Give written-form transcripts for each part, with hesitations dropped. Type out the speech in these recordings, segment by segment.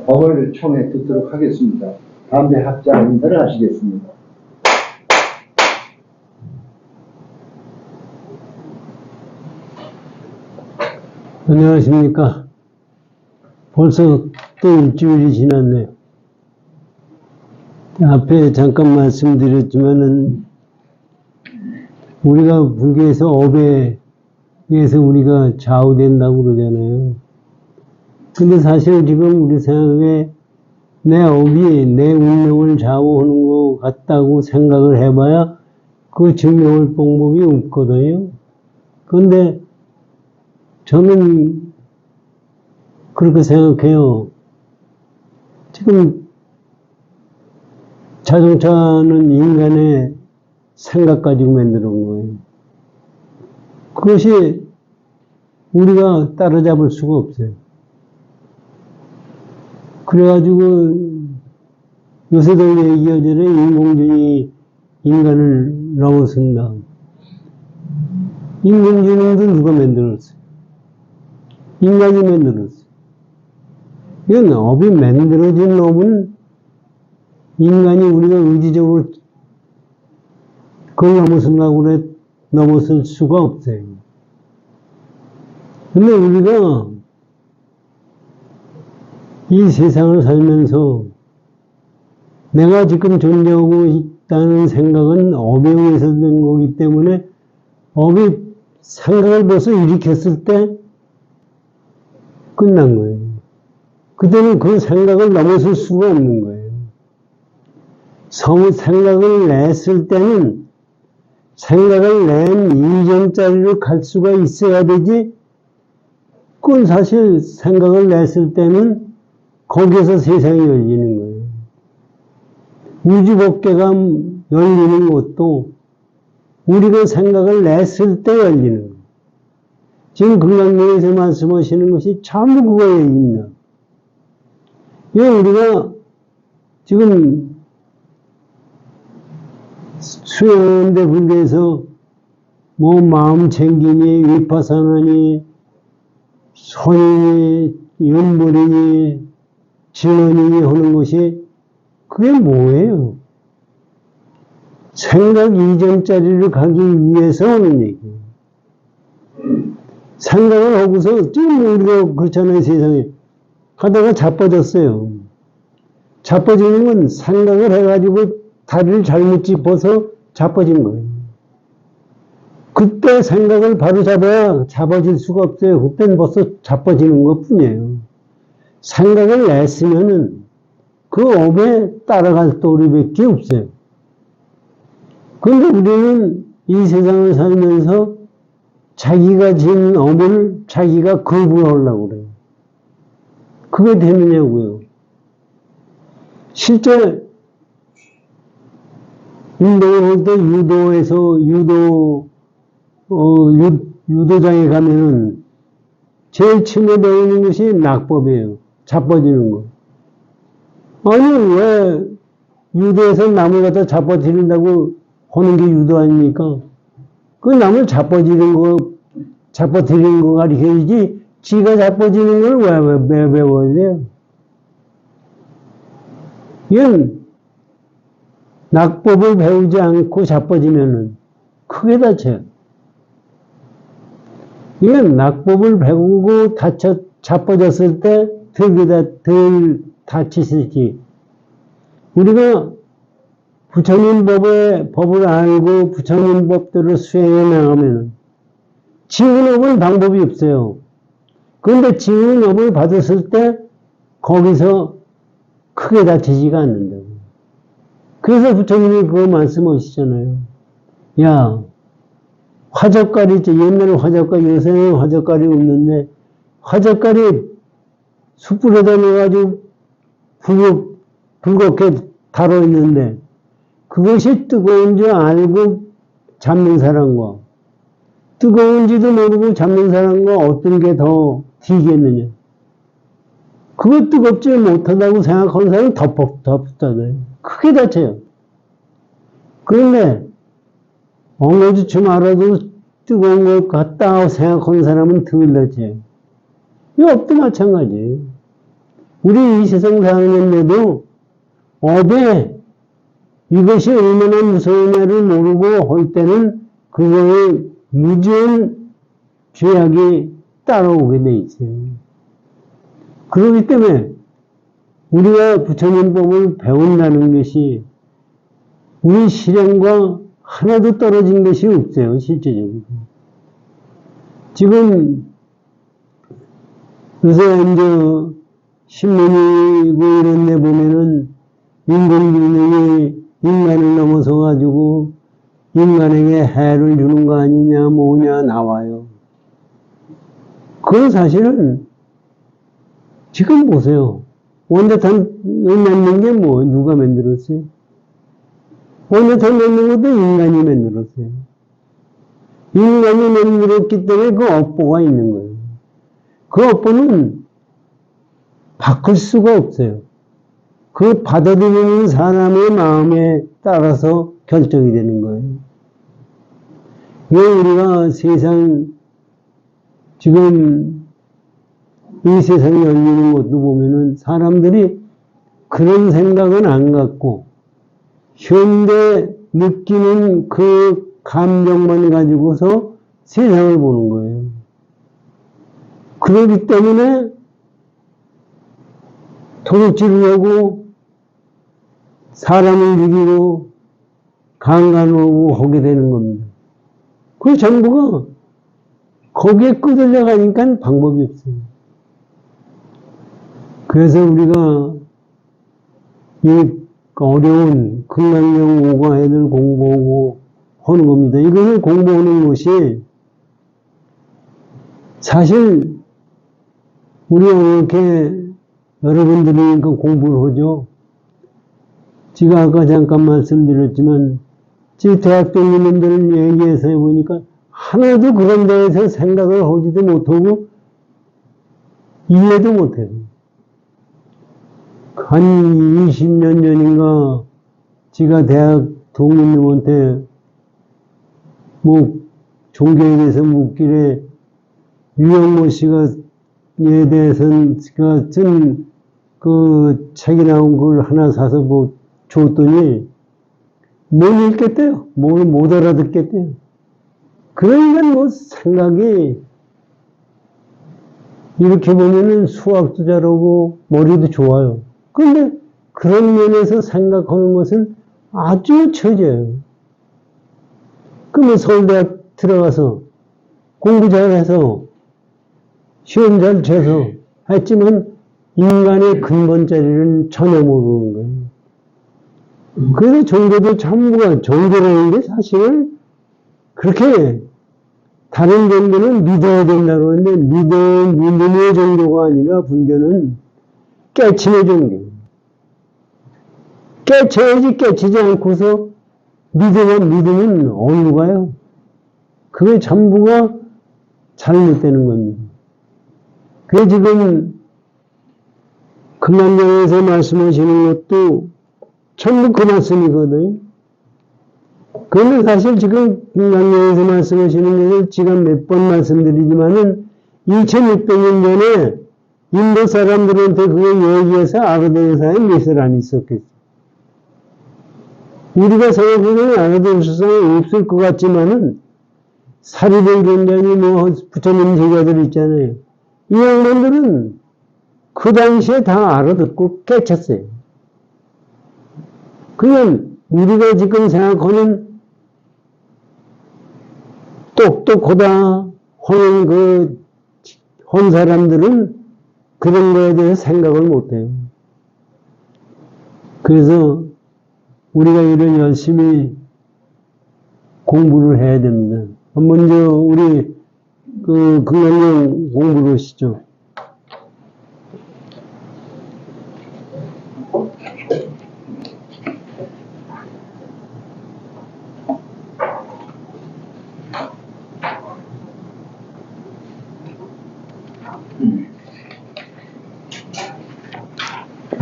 법을 총회 듣도록 하겠습니다. 담배 합자 인사를 하시겠습니다. 안녕하십니까. 벌써 또 일주일이 지났네요. 앞에 잠깐 말씀드렸지만은 우리가 불교에서 업에 의해서 우리가 좌우된다고 그러잖아요. 근데 사실 지금 우리 생각에 내 업이 내 운명을 좌우하는 것 같다고 생각을 해봐야 그 증명할 방법이 없거든요. 그런데 저는 그렇게 생각해요. 지금 자동차는 인간의 생각 가지고 만들어 온 거예요. 그것이 우리가 따라잡을 수가 없어요. 그래가지고 요새들 얘기하잖아요. 인공지능이 인간을 넘어선다. 인공지능도 누가 만들었어요? 인간이 만들었어요. 이건 업이 만들어진 업은 인간이 우리가 의지적으로 그걸 넘어선다고 그래 넘어설 수가 없어요. 근데 우리가 이 세상을 살면서 내가 지금 존재하고 있다는 생각은 업에 의해서 된 거기 때문에 업이 생각을 벌써 일으켰을 때 끝난 거예요. 그때는 그 생각을 넘어설 수가 없는 거예요. 생각을 냈을 때는 생각을 낸 이전 자리로 갈 수가 있어야 되지, 그건 사실 생각을 냈을 때는 거기에서 세상이 열리는 거예요. 우주법계가 열리는 것도 우리가 생각을 냈을 때 열리는 거예요. 지금 금강경에서 말씀하시는 것이 전부 그거에 있나. 왜 우리가 지금 수행하는데 불교에서 뭐 마음 챙기니, 위파사나니, 손이니, 연불이니, 진언이니 하는 것이 그게 뭐예요? 생각 이전 자리를 가기 위해서 하는 얘기예요. 생각을 하고서 지금 우리가 그렇잖아요. 세상에 하다가 자빠졌어요. 자빠지는 건 생각을 해가지고 다리를 잘못 짚어서 자빠진 거예요. 그때 생각을 바로 잡아야 잡아질 수가 없어요. 그때는 벌써 자빠지는 것 뿐이에요. 생각을 냈으면은 그 업에 따라갈 도리밖에 없어요. 그런데 우리는 이 세상을 살면서 자기가 지은 업을 자기가 거부하려고 그래요. 그게 되느냐고요. 실제 운동을 할 때 유도장에 가면은 제일 침해되어 있는 것이 낙법이에요. 자빠지는 거. 아니, 왜 유도에서 남을 갖다 자빠뜨린다고 하는 게 유도 아닙니까? 그 남을 자빠뜨리는 거 가르쳐야지, 지가 자빠지는 걸 왜 배워야 돼요? 이건 낙법을 배우지 않고 자빠지면은 크게 다쳐요. 이건 낙법을 배우고 자빠졌을 때 덜 다치시지. 우리가 부처님 법을 알고 부처님 법대로 수행해 나가면 지은 업은 방법이 없어요. 그런데 지은 업을 받았을 때 거기서 크게 다치지가 않는다고. 그래서 부처님이 그거 말씀하시잖아요. 야, 화젓갈이 있죠. 옛날에 화젓갈, 요새는 화젓갈이 없는데 화젓갈이 숯불에다 넣어가지고 붉게 달아있는데 그것이 뜨거운 줄 알고 잡는 사람과 뜨거운지도 모르고 잡는 사람과 어떤 게 더 튀겠느냐. 그거 뜨겁지 못하다고 생각하는 사람은 더 붙어요. 크게 다쳐요. 그런데 엉거주춤 알아도 뜨거운 것 같다 생각하는 사람은 덜 다쳐요. 이 업도 마찬가지예요. 우리 이 세상 사는데도 업에 이것이 얼마나 무서우냐를 모르고 할 때는 그거에 무지한 죄악이 따라오게 돼 있어요. 그렇기 때문에 우리가 부처님 법을 배운다는 것이 우리 실행과 하나도 떨어진 것이 없어요, 실제적으로. 지금 요새 이제 신문이고 이런 데 보면은 인공지능이 인간을 넘어서 가지고 인간에게 해를 주는 거 아니냐 뭐냐 나와요. 그건 사실은 지금 보세요. 원자탄을 만든 게 뭐 누가 만들었어요? 원자탄 만든 것도 인간이 만들었어요. 인간이 만들었기 때문에 그 업보가 있는 거예요. 그 업보는 바꿀 수가 없어요. 그 받아들이는 사람의 마음에 따라서 결정이 되는 거예요. 왜 우리가 지금 이 세상이 열리는 것도 보면은 사람들이 그런 생각은 안 갖고 현대 느끼는 그 감정만 가지고서 세상을 보는 거예요. 그렇기 때문에 도둑질을 하고 사람을 죽이고 강간하고 하게 되는 겁니다. 그 전부가 거기에 끄들려 가니까 방법이 없어요. 그래서 우리가 이 어려운 극락령 5과해를 공부하고 하는 겁니다. 이것을 공부하는 것이 사실 우리가 이렇게 여러분들이 그 공부를 하죠. 제가 아까 잠깐 말씀드렸지만 지금 대학 동문들 얘기해서 해보니까 하나도 그런 데에서 생각을 하지도 못하고 이해도 못해요. 한 20년 전인가 제가 대학 동문님한테 뭐 종교에 대해서 묻길래 유영모 씨가 에 대해서는 제가 쓴 그 책이 나온 걸 하나 사서 뭐 줬더니 못 읽겠대요. 못 알아듣겠대요. 그러니까 뭐 생각이 이렇게 보면은 수학도 잘하고 머리도 좋아요. 그런데 그런 면에서 생각하는 것은 아주 처져요. 그러면 서울대학 들어가서 공부 잘해서 시험 잘 쳐서 했지만 인간의 근본 자리는 전혀 모르는 거예요. 그래서 종교도 전부가 종교라는 게 사실은 그렇게 다른 종교는 믿어야 된다고 하는데 믿음의 종교가 아니라 불교는 깨침의 종교. 깨쳐야지 깨치지 않고서 믿음은 어디로 가요? 그게 전부가 잘못되는 겁니다. 그게 지금 극락령에서 말씀하시는 것도 전부 그 말씀이거든요. 그런데 사실 지금 극락령에서 말씀하시는 것을 제가 몇 번 말씀드리지만은 2600년 전에 인도 사람들한테 그걸 얘기해서 알아들은 사람이 몇을 안 있었겠어요. 우리가 생각하기에는 알아들을 수는 없을 것 같지만은 사리들 굉장히 뭐 부처님 제자들 있잖아요. 이 양반들은 그 당시에 다 알아듣고 깨쳤어요. 그냥 우리가 지금 생각하는 똑똑하다 하는 한 사람들은 그런 거에 대해서 생각을 못해요. 그래서 우리가 이런 열심히 공부를 해야 됩니다. 먼저 우리 극락령 공부를 하시죠.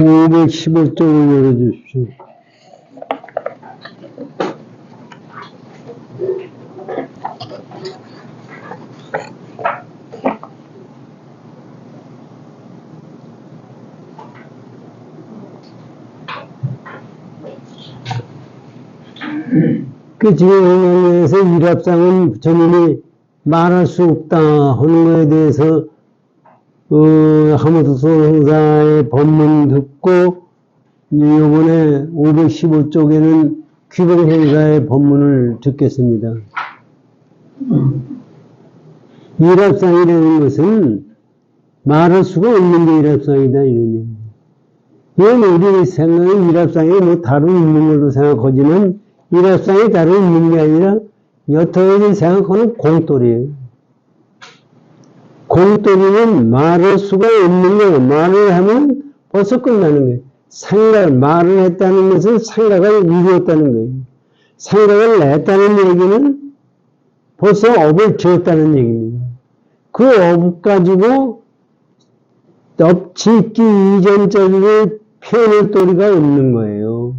(515쪽을) 열어주십시오. 그 지금 영향에서 일합상은 부처님이 말할 수 없다 하는 거에 대해서 하모드소 형사의 법문 듣고 이번에 515쪽에는 귀봉 형사의 법문을 듣겠습니다. 일합상이라는 것은 말할 수가 없는 게 일합상이다 이런 얘기. 이건 우리 생각은 일합상이 뭐 다른 있는 걸로 생각하지만 일합상이 다른 있는 게 아니라 여터저기 생각하는 공돌이에요. 공돌이는 말할 수가 없는 거예요. 말을 하면 벌써 끝나는 거예요. 말을 했다는 것은 생각을 이루었다는 거예요. 생각을 냈다는 얘기는 벌써 업을 지었다는 얘기입니다. 그 업 가지고 업 짓기 이전적으로 표현할 도리가 없는 거예요.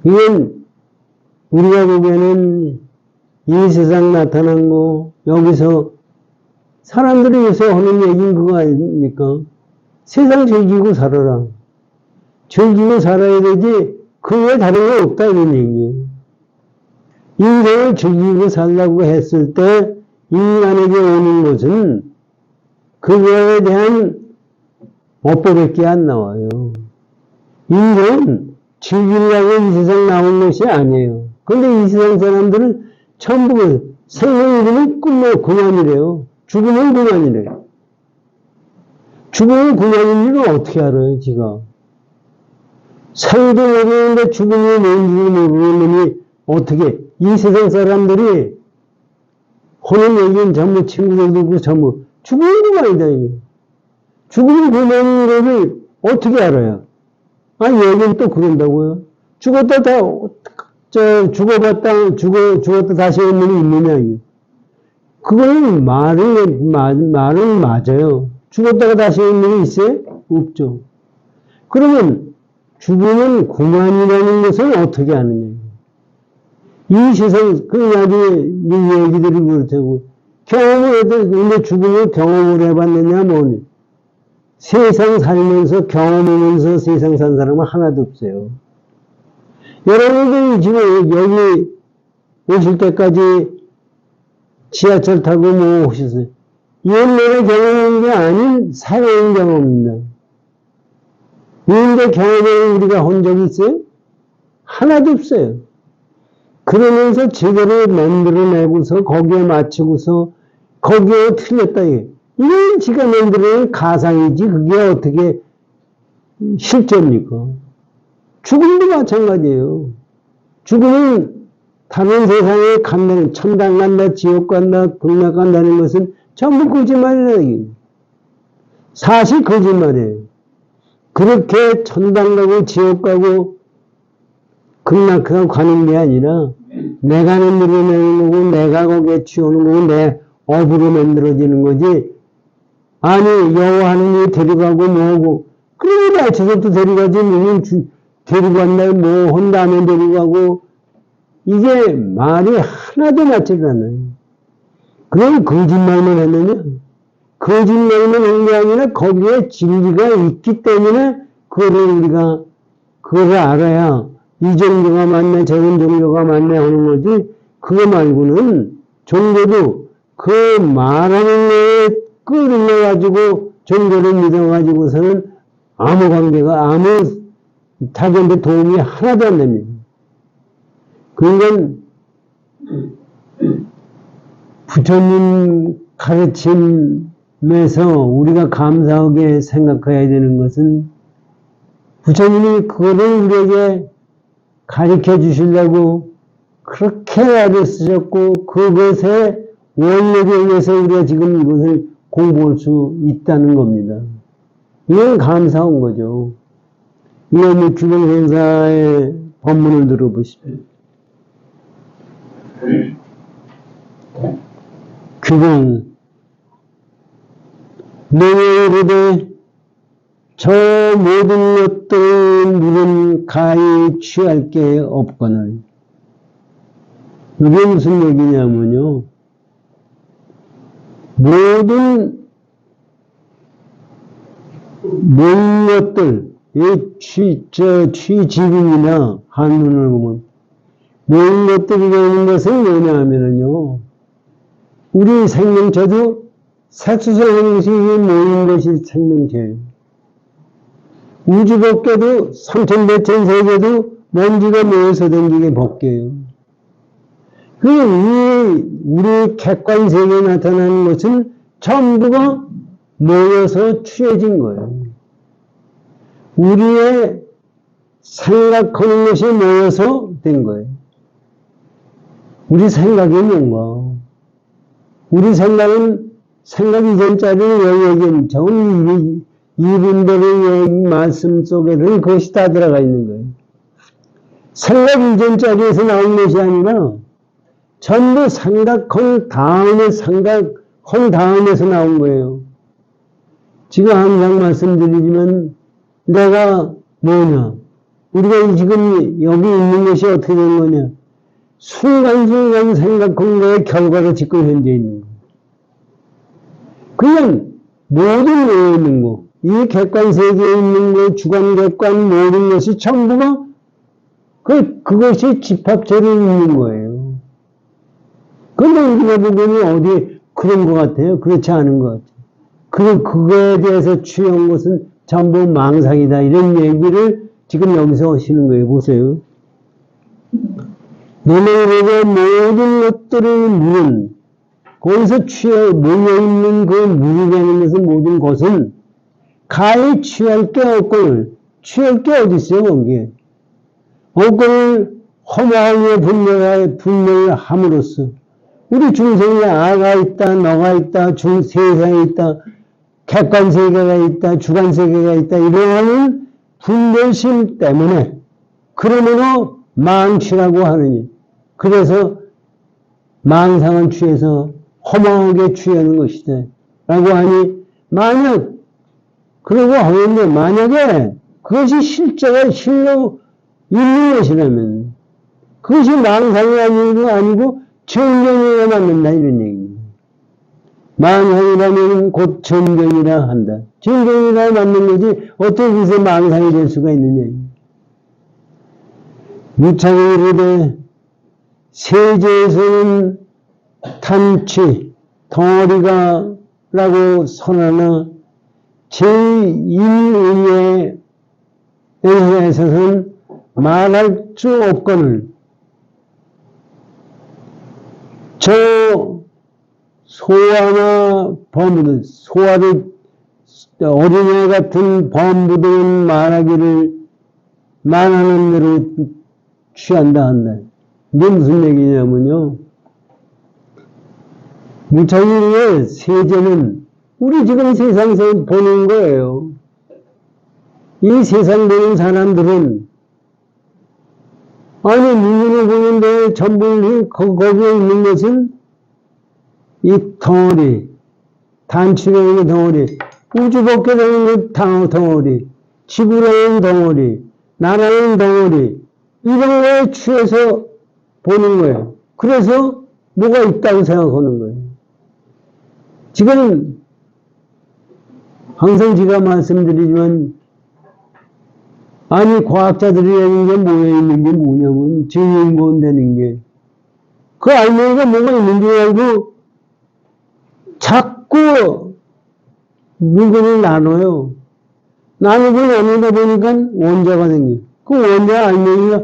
이건 우리가 보기에는 이 세상 나타난 거, 여기서 사람들이 요새 하는 얘기는 그거 아닙니까? 세상 즐기고 살아라. 즐기고 살아야 되지, 그 외에 다른 거 없다, 이런 얘기예요. 인생을 즐기고 살라고 했을 때, 인간에게 오는 것은 그거에 대한 어법밖에 안 나와요. 인생은 즐기려고 이 세상 나온 것이 아니에요. 근데 이 세상 사람들은 전부 생명이면 끝나 그만이래요. 죽으면 그만이래요. 죽으면 그만인 일을 어떻게 알아요, 지가? 살도 모르는데 죽으면 뭔지 모르는 놈이 어떻게, 이 세상 사람들이 하는 얘기는 전부 친구들도 전부 죽으면 그만이다, 이거. 죽으면 그만인 일을 어떻게 알아요? 아니, 얘기는 또 그런다고요? 죽었다 죽었다 다시 온 놈이 있느냐, 이게. 그거는 말은 맞아요. 죽었다가 다시 온 놈이 있어요? 없죠. 그러면 죽으면 그만이라는 것은 어떻게 아느냐. 이 세상, 그 나중에 이 얘기들이 그렇다고. 경험을 해도, 근데 죽으면 경험을 해봤느냐, 뭐니. 세상 살면서 경험하면서 세상 산 사람은 하나도 없어요. 여러분들이 지금 여기 오실 때까지 지하철 타고 뭐 오셨어요. 옛날에 경험한 게 아닌 살아온 경험입니다. 이런데 경험을 우리가 한 적이 있어요? 하나도 없어요. 그러면서 제대로 만들어내고서 거기에 맞추고서 거기에 틀렸다. 이건 지가 만들어낸 가상이지 그게 어떻게 실제입니까? 죽음도 마찬가지예요. 죽음은 다른 세상에 간다는, 천당 간다, 지옥 간다, 극락 간다는 것은 전부 거짓말이라. 사실 거짓말이에요. 그렇게 천당 가고 지옥 가고 극락 가는 게 아니라 내가 만들어내는 거고 내가 거기에 취하는 거고 내 업으로 만들어지는 거지. 아니 여호 하느님이 데려가고 뭐하고 그러면 알쳐서도 데려가지 뭐는 데리고 간다고 뭐 한다면 데리고 이게 말이 하나도 맞지가 않아요. 그럼 거짓말만 했느냐? 거짓말만 한 게 아니라 거기에 진리가 있기 때문에 그거를 알아야 이 종교가 맞네 저런 종교가 맞네 하는 거지. 그거 말고는 종교도 그 말하는 거에 끌어가지고 종교를 믿어가지고서는 아무 관계가 아무 타격의 도움이 하나도 안 됩니다. 그러니까 부처님 가르침에서 우리가 감사하게 생각해야 되는 것은 부처님이 그거를 우리에게 가르쳐 주시려고 그렇게 애를 쓰셨고 그것에 원력에 의해서 우리가 지금 이것을 공부할 수 있다는 겁니다. 이건 감사한 거죠. 이건 규범행사의 법문을 들어보십시오. 규범 너에 이르되 저 모든 것들을 물은 가히 취할 게 없거늘. 이게 무슨 얘기냐면요. 모든 것들, 취지분이나 한문을 보면 모인 것들이 되는 것은 뭐냐 하면요. 우리 생명체도 색수성 행식이 모인 것이 생명체예요. 우주 법계도 삼천대천 세계도 먼지가 모여서 된 게 법계예요. 우리 객관 세계에 나타나는 것은 전부가 모여서 취해진 거예요. 우리의 생각하는 것이 모여서 된 거예요. 우리 생각이 뭔가? 우리 생각은 생각 이전짜리는 여기 얘기는 좋은 이분들의 말씀 속에는 그것이 다 들어가 있는 거예요. 생각 이전짜리에서 나온 것이 아니라 전부 생각한 다음에서 나온 거예요. 지금 항상 말씀드리지만 내가 뭐냐? 우리가 지금 여기 있는 것이 어떻게 된 거냐? 순간순간 생각한 거의 결과가 지금 현재 있는 거. 그냥 모든 거에 있는 거, 이 객관 세계에 있는 거, 주관 객관 모든 것이 전부가 그것이 집합체로 있는 거예요. 근데 우리가 보기에는 어디 그런 것 같아요? 그렇지 않은 것 같아요. 그거에 대해서 취한 것은 전부 망상이다. 이런 얘기를 지금 여기서 하시는 거예요. 보세요. 너네들의 모든 것들을 물은, 거기서 모여있는 그 물이라는 것은 모든 것은 가히 취할 게 없거늘, 취할 게 어디 있어요, 거기에. 없거늘 허망하게 분명을 함으로써 우리 중생이 아가 있다, 너가 있다, 세상에 있다, 객관 세계가 있다, 주관 세계가 있다, 이러한 분별심 때문에 그러므로 망치라고 하느니 그래서 망상을 취해서 허망하게 취하는 것이다 라고 하니 그러고 하는데 만약에 그것이 실로 있는 것이라면 그것이 망상이 아니고 정견이라 맞는다 이런 얘기입니다. 망상이라면 곧 정견이라 한다. 정견이라 맞는 거지 어떻게 그것이 망상이 될 수가 있느냐. 무창이 이르되 세제에서는 단치, 덩어리가 라고 선하나 제1의에 있어서는 말할 수 없거늘 저 소아나 범부들, 소아를 어린애 같은 범부들은 말하는 대로 취한다 한다. 이게 무슨 얘기냐면요. 무창이의 세제는 우리 지금 세상에서 보는 거예요. 이 세상 보는 사람들은 눈으로 보는데 전부 거기에 있는 것은 이 덩어리, 단추라는 덩어리, 우주 밖에라는 덩어리, 지구라는 덩어리, 나라는 덩어리, 이런 거에 취해서 보는 거예요. 그래서 뭐가 있다고 생각하는 거예요. 지금 항상 제가 말씀드리지만 과학자들이라는 게 모여있는 게 뭐냐면 증인권 되는 게 그 알맹이가 뭐가 있는 줄 알고 자꾸 물건을 나눠요. 나누다 보니까 원자가 생겨요. 그 원자 알맹이가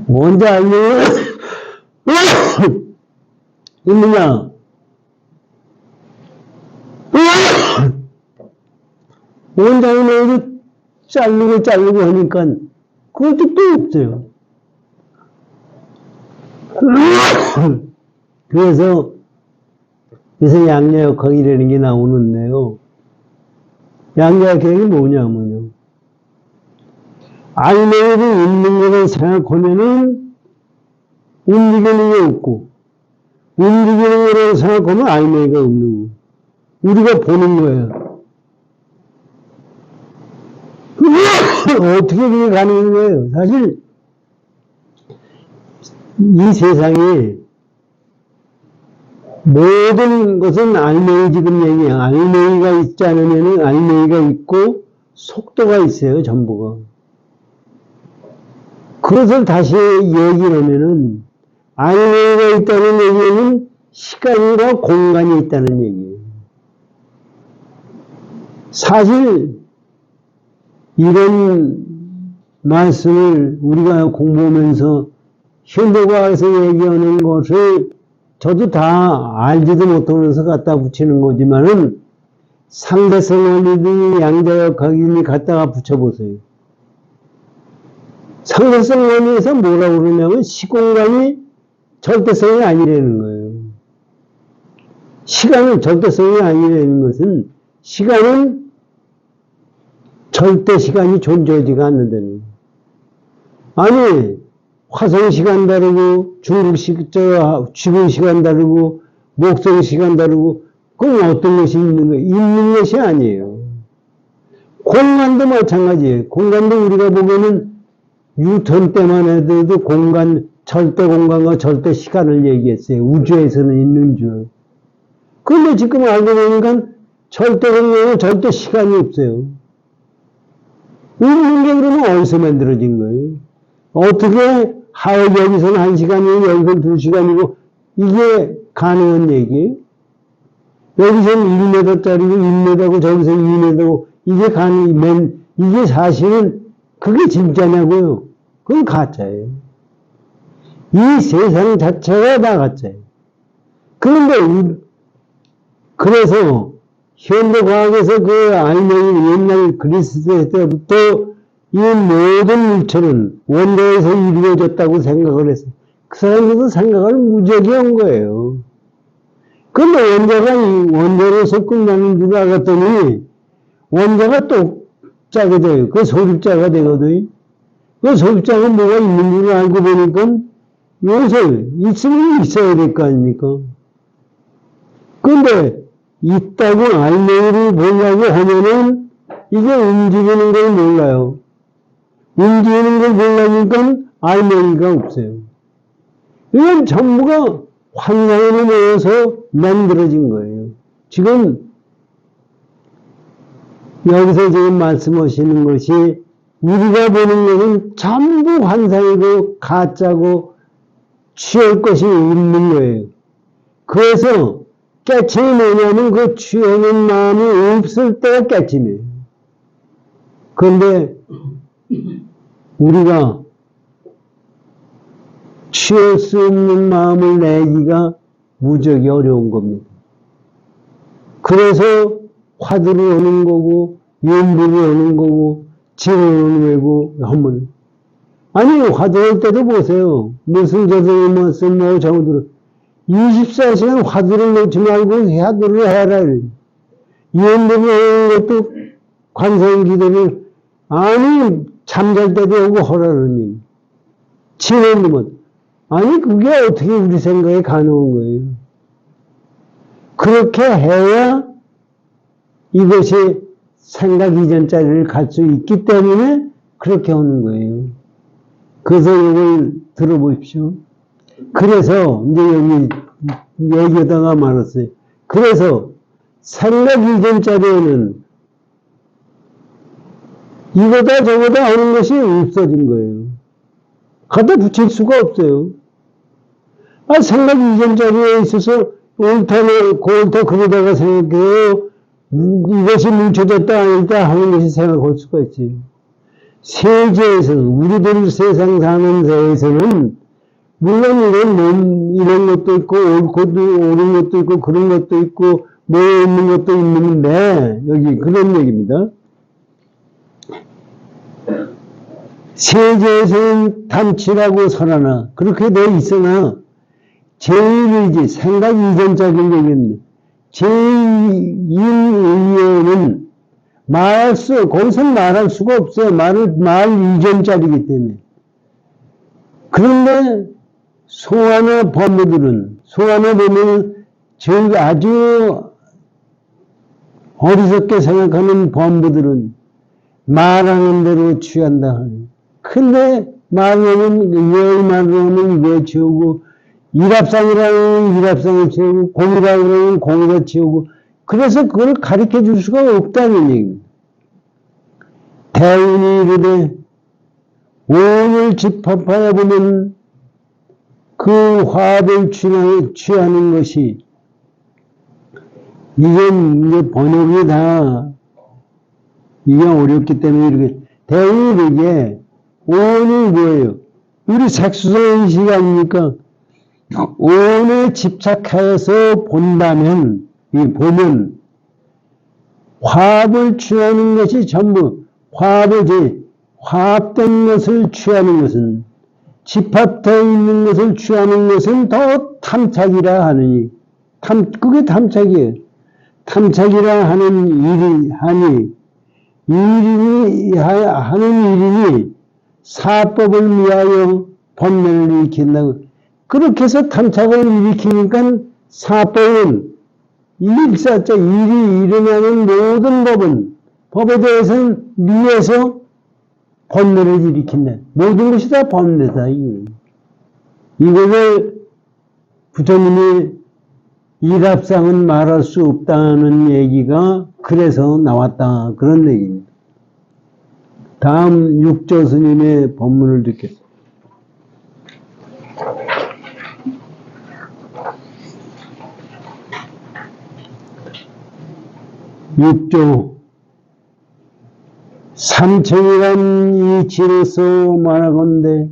원자 알맹이가 있느냐? 원자 알맹이를 자르고 하니까 그것도 또 없어요. 그래서 양자역학이라는 게 나오는데요. 양자역학이 뭐냐면요. 알맹이를 있는 것을 생각하면은 움직이는 게 없고, 움직이는 거를 생각하면 알맹이가 없는 거. 우리가 보는 거예요. 어떻게 그게 가능한 거예요? 사실, 이 세상에 모든 것은 알맹이 지금 얘기해요. 알맹이가 있지 않으면 알맹이가 있고, 속도가 있어요, 전부가. 그것을 다시 얘기를 하면은, 알맹이가 있다는 얘기는 시간과 공간이 있다는 얘기예요. 사실, 이런 말씀을 우리가 공부하면서 현대과학에서 얘기하는 것을 저도 다 알지도 못하면서 갖다 붙이는 거지만은 상대성 원리든 양자역학이니 갖다가 붙여보세요. 상대성 원리에서 뭐라고 그러냐면 시공간이 절대성이 아니라는 거예요. 시간은 절대성이 아니라는 것은 시간은 절대 시간이 존재하지가 않는다는 거예요. 아니 화성 시간 다르고 지구 시간 다르고 목성 시간 다르고 그럼 어떤 것이 있는 거예요? 있는 것이 아니에요. 공간도 마찬가지예요. 공간도 우리가 보면은 뉴턴 때만 해도 공간, 절대 공간과 절대 시간을 얘기했어요. 우주에서는 있는 줄. 그런데 지금 알고 보니까 절대 공간과 절대 시간이 없어요. 있는 게 그러면 어디서 만들어진 거예요? 어떻게 여기서는 1시간이고 여기서는 2시간이고 이게 가능한 얘기예요? 여기서는 1m짜리고 1m고 저기서 2m고 이게 이게 사실은 그게 진짜냐고요? 그건 가짜예요. 이 세상 자체가 다 가짜예요. 그런데 그래서 현대과학에서 그 알맹이 옛날 그리스 때부터 이 모든 물체는 원자에서 이루어졌다고 생각을 했어요. 그 사람들도 생각을 무지하게 한 거예요. 그런데 원자로서 끝나는 줄 알았더니 원자가 또 짜게 돼요. 그 소립자가 되거든요. 그 소립자가 뭐가 있는 줄 알고 보니까 여기서 있으면 있어야 될 거 아닙니까? 그런데 있다고 알맹이를 보려고 하면은 이게 움직이는 걸 몰라요. 움직이는 걸 몰라니까 알맹이가 없어요. 이건 전부가 환상으로 모여서 만들어진 거예요. 지금 여기서 지금 말씀하시는 것이 우리가 보는 것은 전부 환상이고 가짜고 취할 것이 있는 거예요. 그래서 깨침이 뭐냐면 그 취하는 마음이 없을 때가 깨침이에요. 그런데 우리가 취할 수 없는 마음을 내기가 무척이 어려운 겁니다. 그래서 화두를 오는 거고 연불을 오는 거고 지혜를 오는 거고 한번 아니 화두할 때도 보세요. 무슨 저들이 무슨 뭐 저들을 24시간 화두를 놓지 말고 화두를 해라. 연불을 오는 것도 관세음기도를 아니 잠잘 때도 오고 하라는 지혜는 뭐 아니 그게 어떻게 우리 생각에 가능한 거예요. 그렇게 해야 이것이 생각 이전 자리를 갈 수 있기 때문에 그렇게 하는 거예요. 그래서 이걸 들어보십시오. 그래서 이제 여기 얘기하다가 말았어요. 그래서 생각 이전 자리에는 이거다 저거다 하는 것이 없어진 거예요. 갖다 붙일 수가 없어요. 생각 이전 자리에 있어서 옳다는 옳다 그러다가 생각해요. 이것이 뭉쳐졌다 아니다 하는 것이 생각할 수가 있지. 세계에서는 우리들 세상 사는 세에서는 물론 이런 것도 있고 옳은 것도 있고 그런 것도 있고 뭐 있는 것도 있는데 여기 그런 얘기입니다. 세계에서는 단치라고 설하나 그렇게 돼 있으나 제1의지 생각 이전적인 얘기입니다. 제2의회는 거기서 말할 수가 없어요. 말 이전짜리이기 때문에. 그런데 소환의 법무들은 소환의 법무는 아주 어리석게 생각하는 법무들은 말하는 대로 취한다. 근데 말하면 이거에 치우고 일합상이라면 일합상에 치우고 공이라고 그러면 공이라 치우고 그래서 그걸 가르쳐 줄 수가 없다는 얘기입니다. 대운이 이르되 오늘 집합하여 보면 그 화합을 취하는 것이 이게 번역이 다 이게 어렵기 때문에 이렇게 대운이 이게 오늘 뭐예요? 우리 색수성의식 아닙니까? 오늘 집착하여서 본다면 보면 화합을 취하는 것이 전부 화합된 것을 취하는 것은 집합되어 있는 것을 취하는 것은 더 탐착이라 하느니 그게 탐착이에요. 탐착이라 하는 일이 하는 일이니 사법을 위하여 번뇌를 일으킨다고. 그렇게 해서 탐착을 일으키니까 사법은 일사자 일이 일어나는 모든 법에 대해서는 위에서 번뇌를 일으킨다. 모든 것이 다 번뇌다. 이것을 부처님이 일합상은 말할 수 없다는 얘기가 그래서 나왔다. 그런 얘기입니다. 다음 육조 스님의 법문을 듣겠습니다. 육조 삼천이란 이치로서 말하건대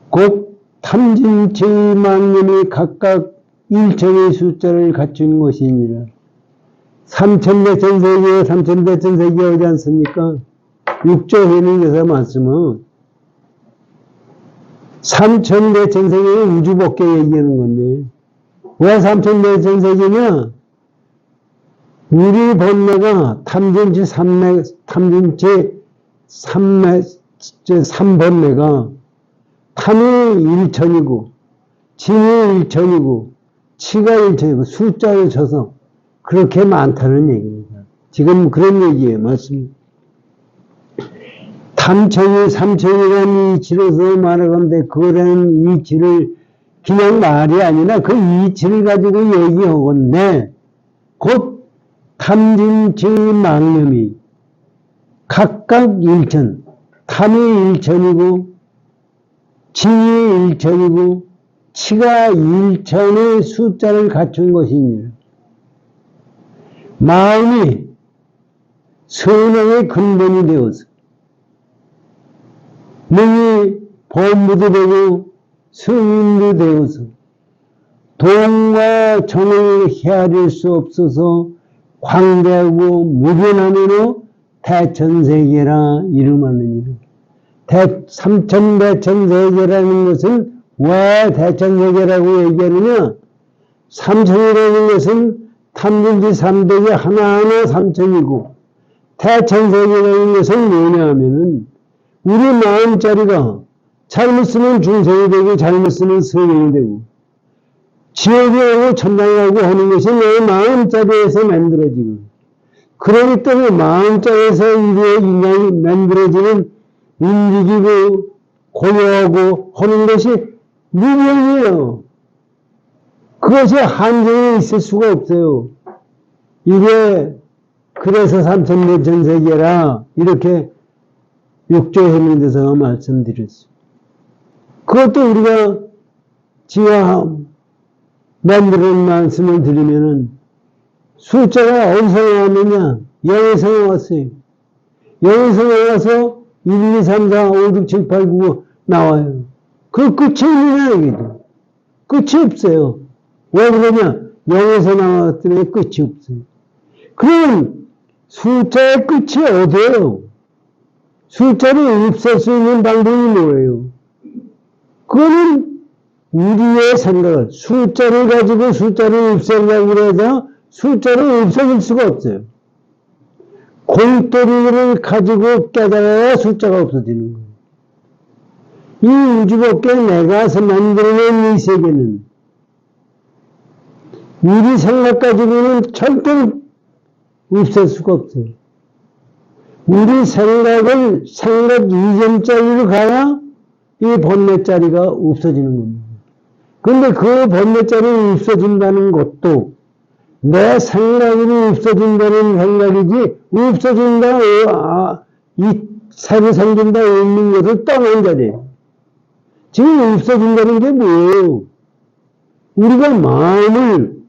곧 탐진체의 망념이 각각 일천의 숫자를 갖춘 것이니라. 삼천대천세계 삼천대천세계 하지 않습니까? 육조 해명에서 말씀은 삼천대천세계는 우주법계 얘기하는 건데 왜 삼천대천세계냐? 우리 번뇌가 탐진체 삼번뇌가 탐이 일천이고 진이 일천이고 치가 일천이고 숫자를 쳐서 그렇게 많다는 얘기입니다. 지금 그런 얘기예요. 맞습니다. 삼천이라는 이치로서 말하건대 그거라는 이치를 그냥 말이 아니라 그 이치를 가지고 얘기하건대 곧 탐진체의 망념이 각각 일천, 탐이 일천이고 진이 일천이고 치가 일천의 숫자를 갖춘 것이니라. 마음이 선행의 근본이 되어서 능히 법무도 되고 승인도 되어서 동과 정을 헤아릴 수 없어서 광대하고 무변함으로 대천세계라 이름하느니라. 삼천대천세계라는 것은 왜 대천세계라고 얘기하느냐? 삼천이라는 것은 탐진지 삼대계 하나하나 삼천이고 대천세계라는 것은 뭐냐 하면은 우리 마음자리가 잘못 쓰면 중생이 되고 잘못 쓰면 성인이 되고 지옥에 오고 천당에 오고 하는 것이 내 마음자리에서 만들어지고 그러기 때문에 마음자리에서 인간이 만들어지는 움직이고 고요하고 하는 것이 무명이에요. 그것이 한정이 있을 수가 없어요. 이게 그래서 삼천대천세계라 이렇게 육조해명돼서 말씀드렸어요. 그것도 우리가 지하 만드는 말씀을 드리면은 숫자가 어디서 나왔느냐? 0에서 나왔어요. 0에서 나와서 1, 2, 3, 4, 5, 6, 7, 8, 9 나와요. 그 끝이 있느냐 이게도. 끝이 없어요. 왜 그러냐? 0에서 나왔더니 끝이 없어요. 그럼 숫자의 끝이 어디예요? 숫자를 없앨 수 있는 방법이 뭐예요? 그거는 우리의 생각을 숫자를 가지고 숫자를 없애려고 해서 숫자를 없애줄 수가 없어요. 공돌이를 가지고 깨달아야 숫자가 없어지는 거예요. 이 우주밖에 내가 만들어낸 이 세계는 우리 생각 가지고는 절대 없앨 수가 없어요. 우리 생각을 생각 이전짜리로 가야 이 번뇌짜리가 없어지는 겁니다. 그런데 그 번뇌짜리 없어진다는 것도 내 생각으로 없어진다는 생각이지 없어진다 이 새로 생긴다 없는 것을 떠난 자리에요. 지금 없어진다는 게 뭐예요? 우리가 마음을,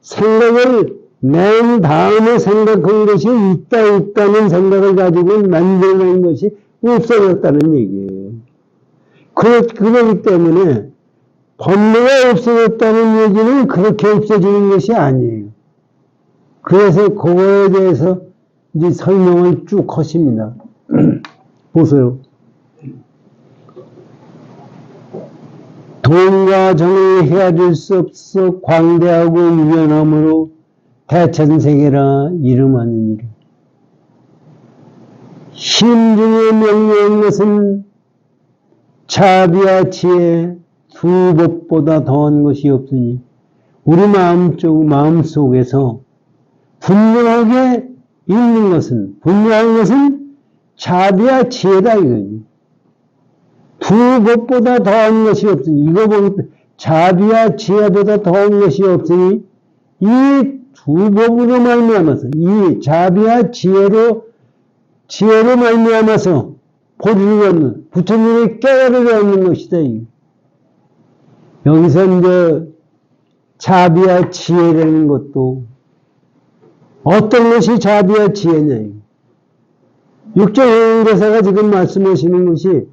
생각을 낸 다음에 생각한 것이 있다, 있다는 생각을 가지고 만들어낸 것이 없어졌다는 얘기예요. 그렇기 때문에 법리가 없어졌다는 얘기는 그렇게 없어지는 것이 아니에요. 그래서 그거에 대해서 이제 설명을 쭉 하십니다. 보세요. 돈과 정을 헤아릴 수 없어 광대하고 유연함으로 대천세계라 이름하느니라. 심중에 명료한 것은 자비와 지혜 두 법보다 더한 것이 없으니 우리 마음 속에서 분명하게 있는 것은, 분명한 것은 자비와 지혜다 이거지. 두 법보다 더한 것이 없으니, 이거 보면 자비와 지혜보다 더한 것이 없으니 이 두 법으로 말미암아서, 이 자비와 지혜로 말미암아서 보리를 얻는, 부처님의 깨달음을 얻는 것이다. 여기서 이제 자비와 지혜라는 것도 어떤 것이 자비와 지혜냐. 육조행대사가 지금 말씀하시는 것이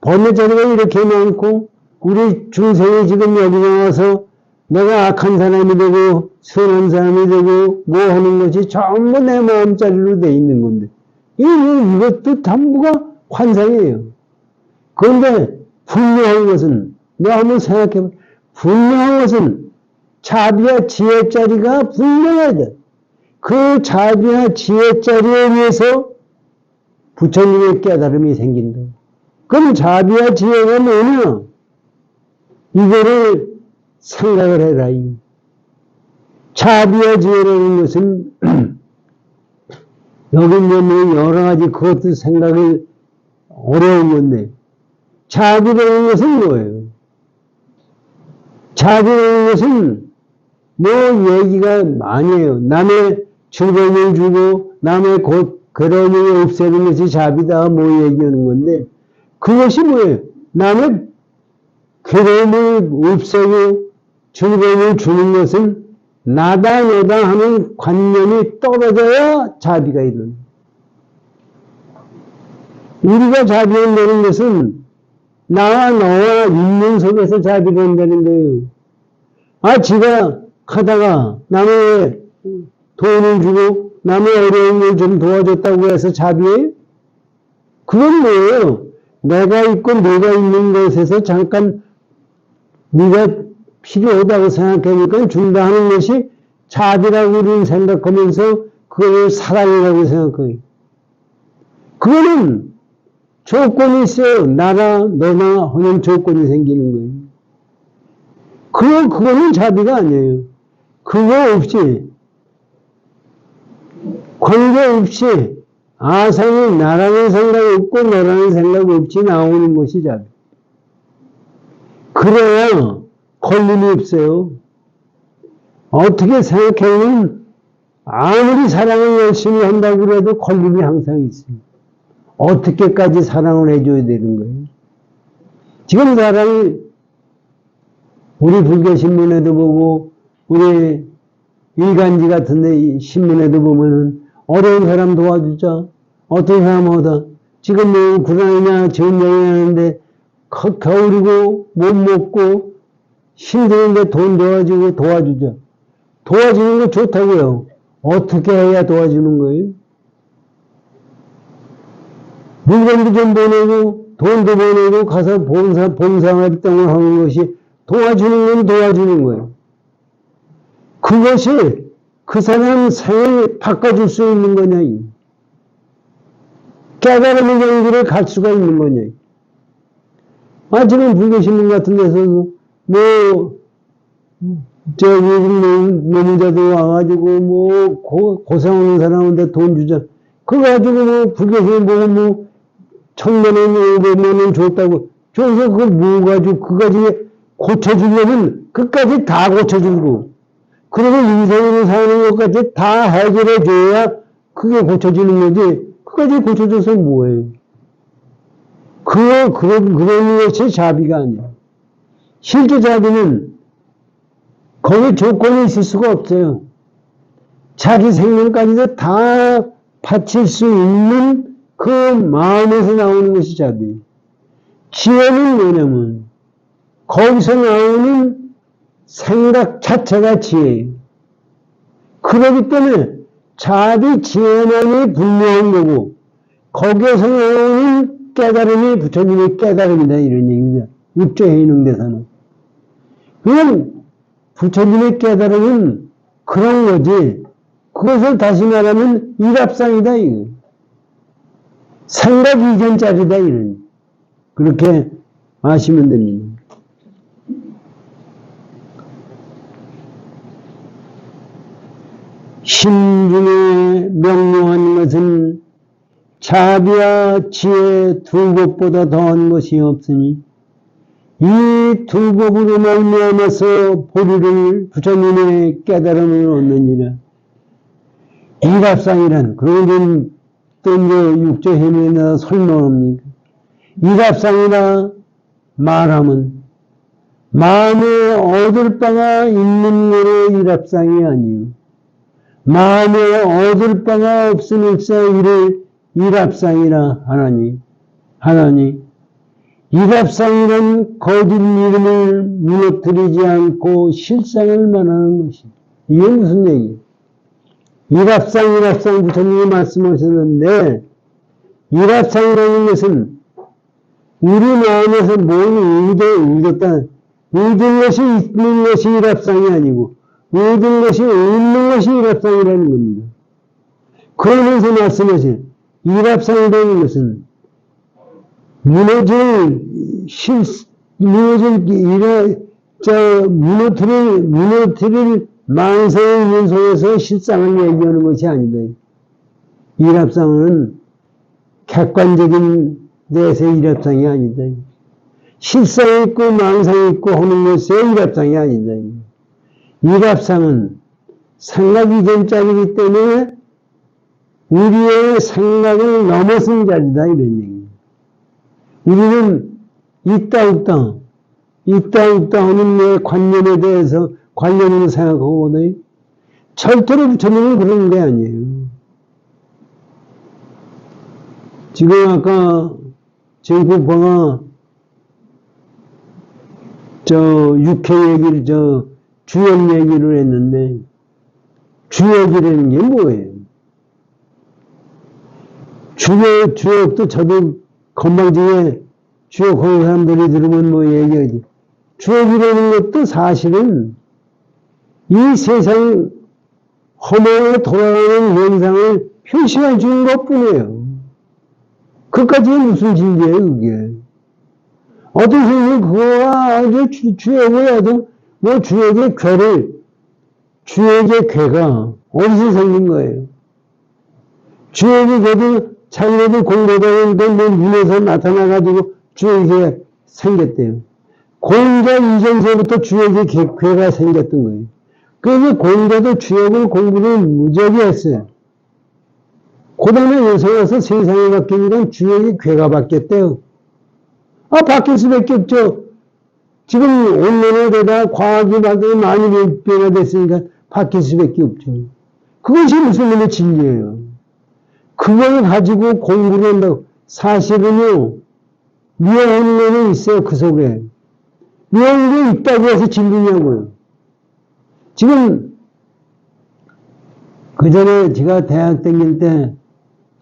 번뇌자리가 이렇게 많고 우리 중생이 지금 여기 나와서 내가 악한 사람이 되고 선한 사람이 되고 뭐 하는 것이 전부 내 마음자리로 돼 있는 건데 이것도 전부가 환상이에요. 그런데 분명한 것은 너 한번 생각해봐. 분명한 것은 자비와 지혜 자리가 분명해야 돼. 그 자비와 지혜 자리에 의해서 부처님의 깨달음이 생긴다. 그럼 자비와 지혜가 뭐냐? 이거를 생각을 해라. 자비와 지혜라는 것은 여기 보면 여러 가지 그것도 생각이 어려운 건데 자비라는 것은 뭐예요? 자비라는 것은 뭐 얘기가 많이 해요. 남의 즐거움을 주고 남의 괴로움을 없애는 것이 자비다 뭐 얘기하는 건데 그것이 뭐예요? 남의 괴로움을 없애고 즐거움을 주는 것은 나다 너다 하는 관념이 떨어져야 자비가 일어나요. 우리가 자비한다는 것은 나와 너와 있는 속에서 자비를 한다는 거예요. 지가 가다가 남의 돈을 주고 남의 어려운 걸 좀 도와줬다고 해서 자비해요? 그건 뭐예요? 내가 있고 네가 있는 곳에서 잠깐 네가 필요하다고 생각하니까 준다 하는 것이 자비라고 우리는 생각하면서 그걸 사랑이라고 생각해요. 그거는 조건이 있어요. 나나 너나 하는 조건이 생기는 거예요. 그거는 자비가 아니에요. 그거 없이 관계없이 아상이 나라는 생각 없고 너라는 생각 없이 나오는 것이 자비. 그래야 걸림이 없어요. 어떻게 생각해보면 아무리 사랑을 열심히 한다고 해도 걸림이 항상 있어요. 어떻게까지 사랑을 해줘야 되는 거예요? 지금 사랑이 우리 불교 신문에도 보고 우리 일간지 같은데 신문에도 보면은 어려운 사람 도와주자. 어떤 사람 하다. 지금 뭐 구랑이냐 전쟁이 하는데 겨울이고 못 먹고 힘드는데 돈 도와주고 도와주자. 도와주는 거 좋다고요. 어떻게 해야 도와주는 거예요? 물건도 좀 보내고 돈도 보내고 가서 봉사활동을 하는 것이 도와주는 건 도와주는 거예요. 그것이 그 사람 생을 바꿔줄 수 있는 거냐. 깨달음의 경지를 갈 수가 있는 거냐. 지금 불교신문 같은 데서 노무자도 와가지고 고생하는 사람한테 돈 주자. 그거 가지고 불교신문 보고 1,000만원, 500만원 줬다고. 줘서 그거 뭐 가지고 그까지 고쳐주려면 끝까지 다 고쳐주고. 그리고 인생으로 사는 것까지 다 해결해 줘야 그게 고쳐지는 거지. 그거 끝까지 고쳐줘서 뭐예요? 그런 것이 자비가 아니야. 실제 자비는 거기 조건이 있을 수가 없어요. 자기 생명까지도 다 바칠 수 있는 그 마음에서 나오는 것이 자비. 지혜는 뭐냐면 거기서 나오는 생각 자체가 지혜예요. 그렇기 때문에 자비 지혜만이 분명한 거고 거기에서 나오는 깨달음이 부처님의 깨달음이다 이런 얘기입니다. 육조해능대사는. 그냥 부처님의 깨달음은 그런 거지. 그것을 다시 말하면 일합상이다 이거. 생각 이전짜리다 이런. 그렇게 아시면 됩니다. 심중에 명료한 것은 자비와 지혜 두 법보다 더한 것이 없으니 이 두 법으로 말미암아서 보리를 부처님의 깨달음을 얻느니라. 일합상이란 그런 또 이제 육조해명에다 설명합니까? 일합상이라 말하면 마음에 얻을 바가 있는 거로 일합상이 아니요. 마음에 얻을 바가 없으니까 이를 일합상이라 하나니 일합상이란 거짓 이름을 무너뜨리지 않고 실상을 말하는 것이다. 이게 무슨 얘기예요? 일합상 부처님이 말씀하셨는데 일합상이라는 것은 우리 마음에서 뭘 얻었다. 얻은 것이 있는 것이 일합상이 아니고 얻은 것이 없는 것이 일합상이라는 겁니다. 그러면서 말씀하신 일합상이라는 것은 무너뜨릴 망상의 있는 속에서 실상을 얘기하는 것이 아니다. 일합상은 객관적인 데서의 일합상이 아니다. 실상이 있고 망상이 있고 하는 것의 일합상이 아니다. 일합상은 생각 이전짜리이기 때문에 우리의 생각을 넘어선 자리다 이런 얘기입니다. 우리는 있다 없다 하는 내 관념에 대해서 관념으로 생각하거든요. 절대로 부처님은 그런 게 아니에요. 지금 아까 정법화가 육회 얘기를 주역 얘기를 했는데 주역이라는 게 뭐예요? 주역도 저도 건방지게 주역하는 사람들이 들으면 뭐 얘기하지. 주역이라는 것도 사실은 이 세상 허망으로 돌아가는 현상을 표시해 주는 것 뿐이에요. 그까지는 무슨 진리예요, 그게. 어떤 선생님이 그거와 아주 주역을 해도 뭐 주역의 괴가 어디서 생긴 거예요? 주역이 그래도 자기네들 공부하다가 뭐 눈에서 나타나가지고 주역이 생겼대요. 공자 이전서부터 주역의 괴가 생겼던 거예요. 그래서 공자도 주역을 공부를 무지하게 했어요. 그 다음에 여기서 와서 세상이 바뀌니까 주역의 괴가 바뀌었대요. 바뀔 수밖에 없죠. 지금 온난화에 대다 과학이 많이 변화됐으니까 바뀔 수밖에 없죠. 그것이 무슨 놈의 진리예요. 그걸 가지고 공부를 한다고. 사실은요, 미워하는 놈이 있어요, 그 속에. 미워하는 게 있다고 해서 진리냐고요. 지금, 그 전에 제가 대학 다닐 때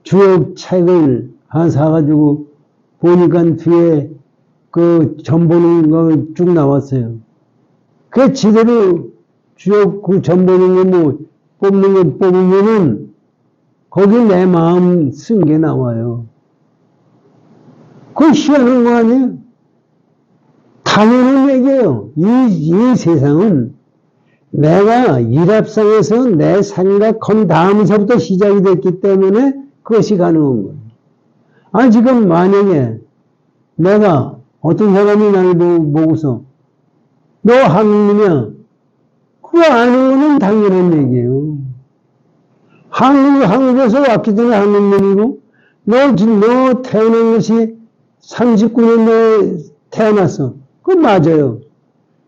주역 책을 하나 사가지고 보니까 뒤에 그 점 보는 거 쭉 나왔어요. 그 지대로 주역 그 점 보는 거 뭐 뽑는 거 뽑으면은 거기 내 마음 쓴 게 나와요. 그거 희한한 거 아니에요? 당연한 얘기예요. 이 세상은 내가 일합상에서 내 생각한 다음서부터 시작이 됐기 때문에 그것이 가능한 거예요. 지금 만약에 내가 어떤 사람이 나를 보고서 너 한국인이야? 그거 아는 거는 당연한 얘기예요. 한국에서 왔기 때문에 한국인이고 너 태어난 것이 39년도에 태어났어. 그건 맞아요.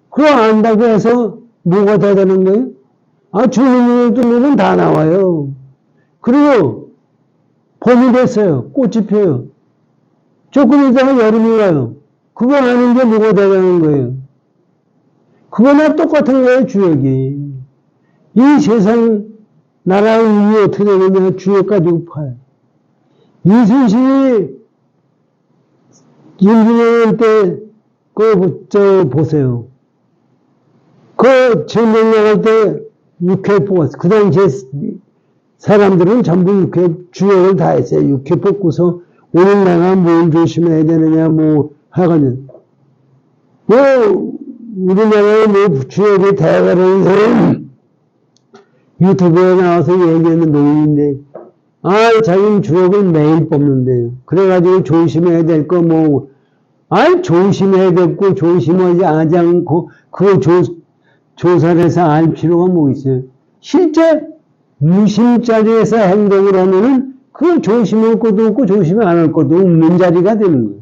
그거 안다고 해서 뭐가 되는 거예요? 아, 주민들도 눈은 다 나와요. 그리고 봄이 됐어요. 꽃이 펴요. 조금 있다가 여름이 와요. 그거 아는 게 뭐가 되는 거예요? 그거나 똑같은 거예요, 주역이. 이 세상, 나라의 운이 어떻게 되느냐, 주역 가지고 파요. 이순신이 임진왜란 때, 보세요. 그 전쟁 나갈 때 육회 뽑았어. 그 당시에 사람들은 전부 육회, 주역을 다 했어요. 육회 뽑고서 오늘 내가 뭘 조심해야 되느냐, 하거든. 우리나라에 주역이 대가라는 사람 유튜브에 나와서 얘기하는 노인인데, 자기는 주역을 매일 뽑는데요. 그래가지고 조심해야 될 거 조심해야 될 거 조심하지 않고, 그거 조사를 해서 알 필요가 뭐 있어요? 실제 무심 자리에서 행동을 하면은 그걸 조심할 것도 없고 조심 안 할 것도 없는 자리가 되는 거예요.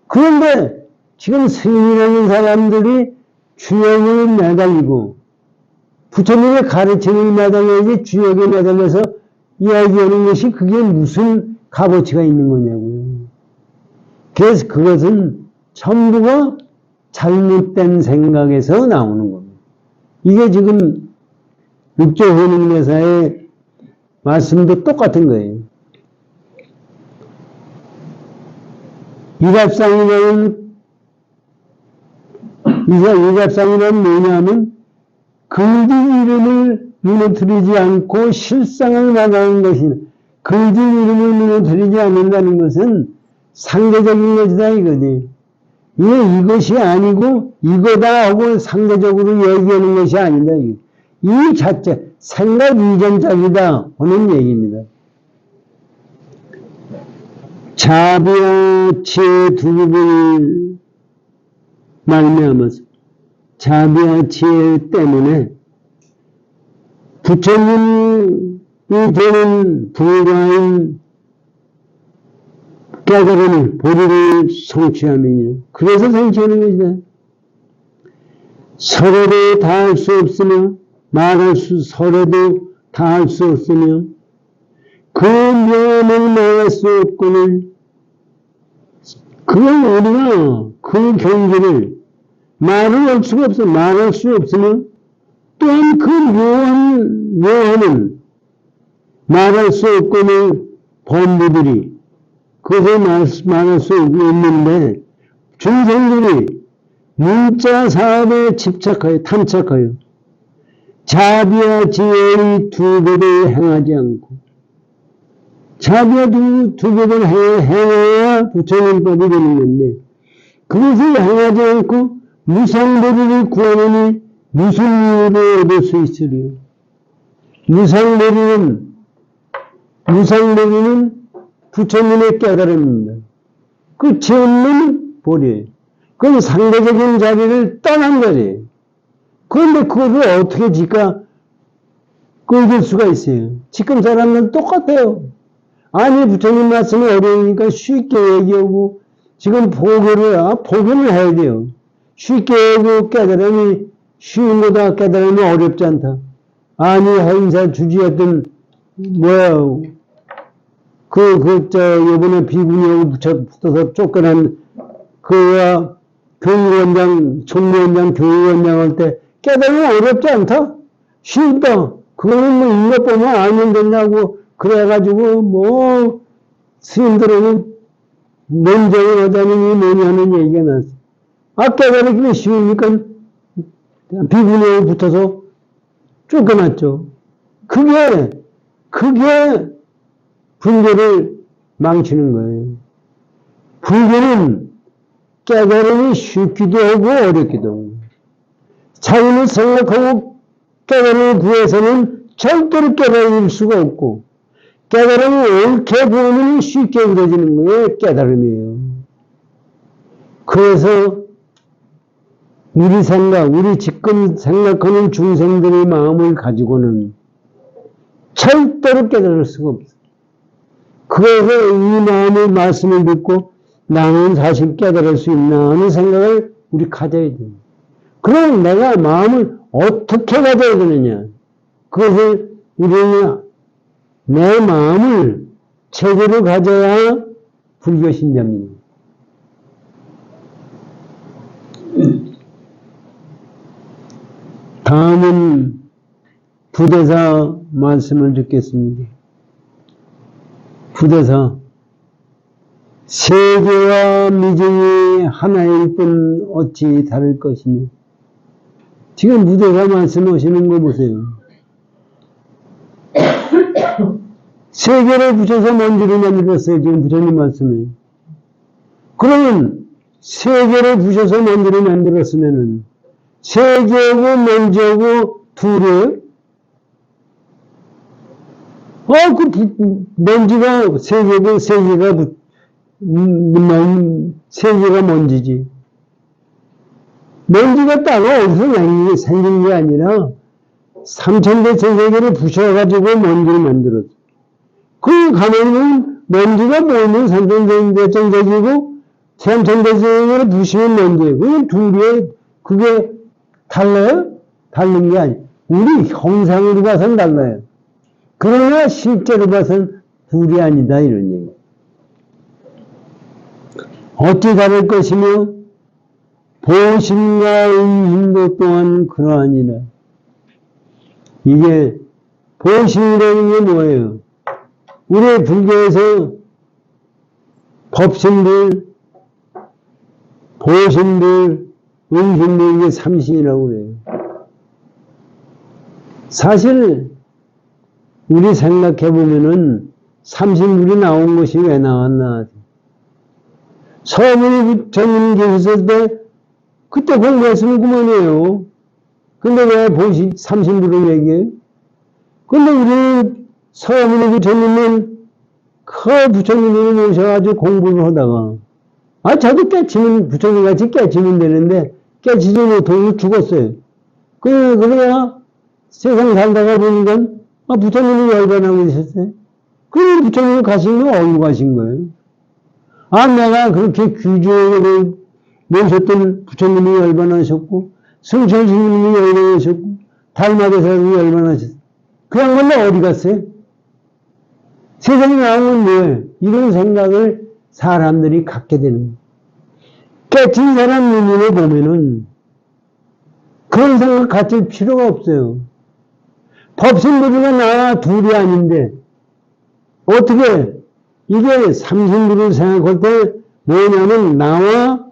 그런데 지금 스님이라는 사람들이 주역을 매달리고 부처님의 가르침을 매달려야지 주역에 매달려서 이야기하는 것이 그게 무슨 값어치가 있는 거냐고요. 그래서 그것은 전부가 잘못된 생각에서 나오는 겁니다. 이게 지금 육조헌흥대사의 말씀도 똑같은 거예요. 일합상이라는 뭐냐면 글들 이름을 무너뜨리지 않고 실상을 나가는 것이나 글들 이름을 무너뜨리지 않는다는 것은 상대적인 것이다 이거지. 이것이 아니고 이거다 하고 상대적으로 얘기하는 것이 아니다. 이 자체 생각 이전적이다 하는 얘기입니다. 자비와 지혜 두 부분을 말미암아서 자비와 지혜 때문에 부처님이 되는 불과한 깨달음을 보리를 성취함이냐. 그래서 성취하는 것이다. 서로도 다 할 수 없으며 서로도 다 할 수 없으며 그 명을 말할 수 없거늘 그건 우리가 그 경지를 말할 수가 없어. 말할 수 없으며 또한 그 묘함은 말할 수 없거늘 범부들이 그것을 말할 수 없는데 중생들이 문자 사업에 집착하여 탐착하여 자비와 지혜의 두 배를 행하지 않고 자비와 두 배를 행해야 부처님법이 되는 건데 그것을 행하지 않고 무상보리를 구하느니 무슨 이유로 얻을 수 있으리요. 무상보리는 부처님의 깨달음입니다. 끝이 없는 보리예요. 그건 상대적인 자리를 떠난 거지. 그런데 그거를 어떻게 끌길 수가 있어요? 지금 사람들은 똑같아요. 아니, 부처님 말씀이 어려우니까 쉽게 얘기하고, 지금 포기를 해야 돼요. 쉽게 얘기하고 깨달음이 쉬운 거다, 깨달음이 어렵지 않다. 아니, 행사 주지했던, 요번에 비구니하고 붙어서 쫓겨난, 총무원장, 교육원장 할 때, 깨달음이 어렵지 않다? 쉽다. 그거는 이것 보면 알면 된다고, 그래가지고, 스님들은 논쟁을 하자니 뭐냐는 얘기가 났어. 깨달음이 쉬우니까, 비구니하고 붙어서 쫓겨났죠. 그게 불교를 망치는 거예요. 불교는 깨달음이 쉽기도 하고 어렵기도 하고 자기는 생각하고 깨달음을 구해서는 절대로 깨달을 수가 없고 깨달음을 옳게 구하면 쉽게 이루어지는 거예요. 깨달음이에요. 그래서 우리 지금 생각하는 중생들의 마음을 가지고는 절대로 깨달을 수가 없어요. 그래서 이 마음의 말씀을 듣고 나는 사실 깨달을 수 있나 하는 생각을 우리 가져야 됩니다. 그럼 내가 마음을 어떻게 가져야 되느냐. 그것을 우리는 내 마음을 제대로 가져야 불교 신자입니다. 다음은 부대사 말씀을 듣겠습니다. 부대사. 세계와 미증이 하나일 뿐 어찌 다를 것이며. 지금 부대사 말씀하시는 거 보세요. 세계를 붙여서 먼지를 만들었어요. 지금 부처님 말씀에. 그러면 세계를 붙여서 먼지를 만들었으면은 세계하고 먼지하고 둘이에요? 먼지가 세계고 세계가 먼지지. 먼지가 따로 어디서 생긴 게 아니라 삼천대 세계를 부셔가지고 먼지를 만들었어. 그 가만히는 먼지가 모이면 삼천대 세계고 삼천대 세계를 부시면 먼지예요. 그게 둘이에요. 그게 달라요? 다른 게 아니에요. 우리 형상으로 봐서는 달라요. 그러나 실제로 봐서는 둘이 아니다 이런 얘기. 어찌 다를 것이며 보심과 의심도 또한 그러하니라. 이게 보심이라는 게 뭐예요? 우리 불교에서 법신들, 보심들, 의심들 이게 삼신이라고 그래요. 사실 우리 생각해 보면은 삼신물이 나온 것이 왜 나왔나? 서문이 부처님 계셨을 때 그때 공부했으면 그만이에요. 근데 왜 삼신물을 얘기해요? 근데 우리 서문이 부처님은 그 부처님을 모셔가지고 공부를 하다가 저도 깨치면 부처님같이 깨치면 되는데 깨치지 못하고 죽었어요. 그래야 세상 살다가 보니까 부처님이 열반하고 있었어요. 그럼 부처님이 가신 거 어디로 가신 거예요? 내가 그렇게 귀중을 모셨던 부처님이 열반하셨고 승천 스님이 열반하셨고 달마대사님이 열반하셨어요. 그 양반들 어디 갔어요? 세상에 나오면 뭐예요? 이런 생각을 사람들이 갖게 되는 거예요. 깨친 사람 눈으로 보면은 그런 생각 가질 필요가 없어요. 법신부리가 나와 둘이 아닌데 어떻게 이게 삼신부를 생각할 때 뭐냐면 나와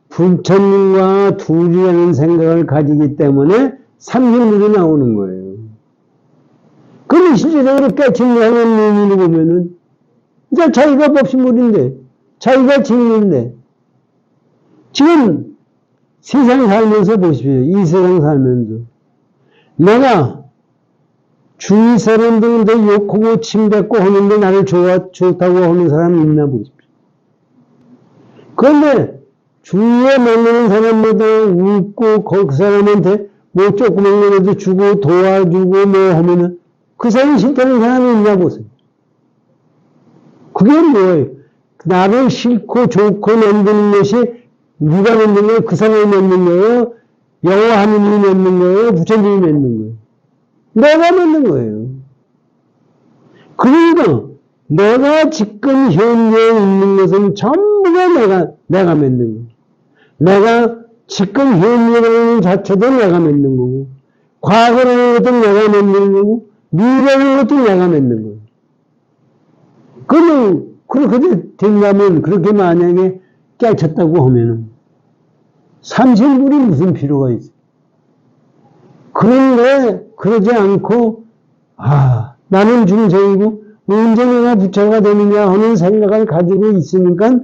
부처님과 둘이라는 생각을 가지기 때문에 삼신부리 나오는 거예요. 그럼 실제적으로 깨친 사람 눈으로 보면은 이제 자기가 법신부리인데 자기가 진리인데 지금 세상 살면서 보십시오. 이 세상 살면서 내가 주위 사람들인데 욕하고 침뱉고 하는데 나를 좋다고 하는 사람이 있나 보십시오. 그런데 주위에 만나는 사람마다 웃고 그 사람한테 뭐 조그만 거라도 주고 도와주고 뭐 하면은 그 사람이 싫다는 사람이 있나 보세요. 그게 뭐예요? 나를 싫고 좋고 만드는 것이 누가 만든 거예요? 그 사람이 만든 거예요? 여호와 하느님이 만든 거예요? 부처님이 만든 거예요? 내가 만든 거예요. 그러니까 내가 지금 현재에 있는 것은 전부가 내가 만든 거예요. 내가 지금 현재라는 자체도 내가 만든 거고 과거라는 것도 내가 만든 거고 미래라는 것도 내가 만든 거예요. 그러면 그렇게 된다면 그렇게 만약에 깨쳤다고 하면은 삼신불이 무슨 필요가 있어요? 그런데 그러지 않고 나는 중생이고 언제 내가 부처가 되느냐 하는 생각을 가지고 있으니까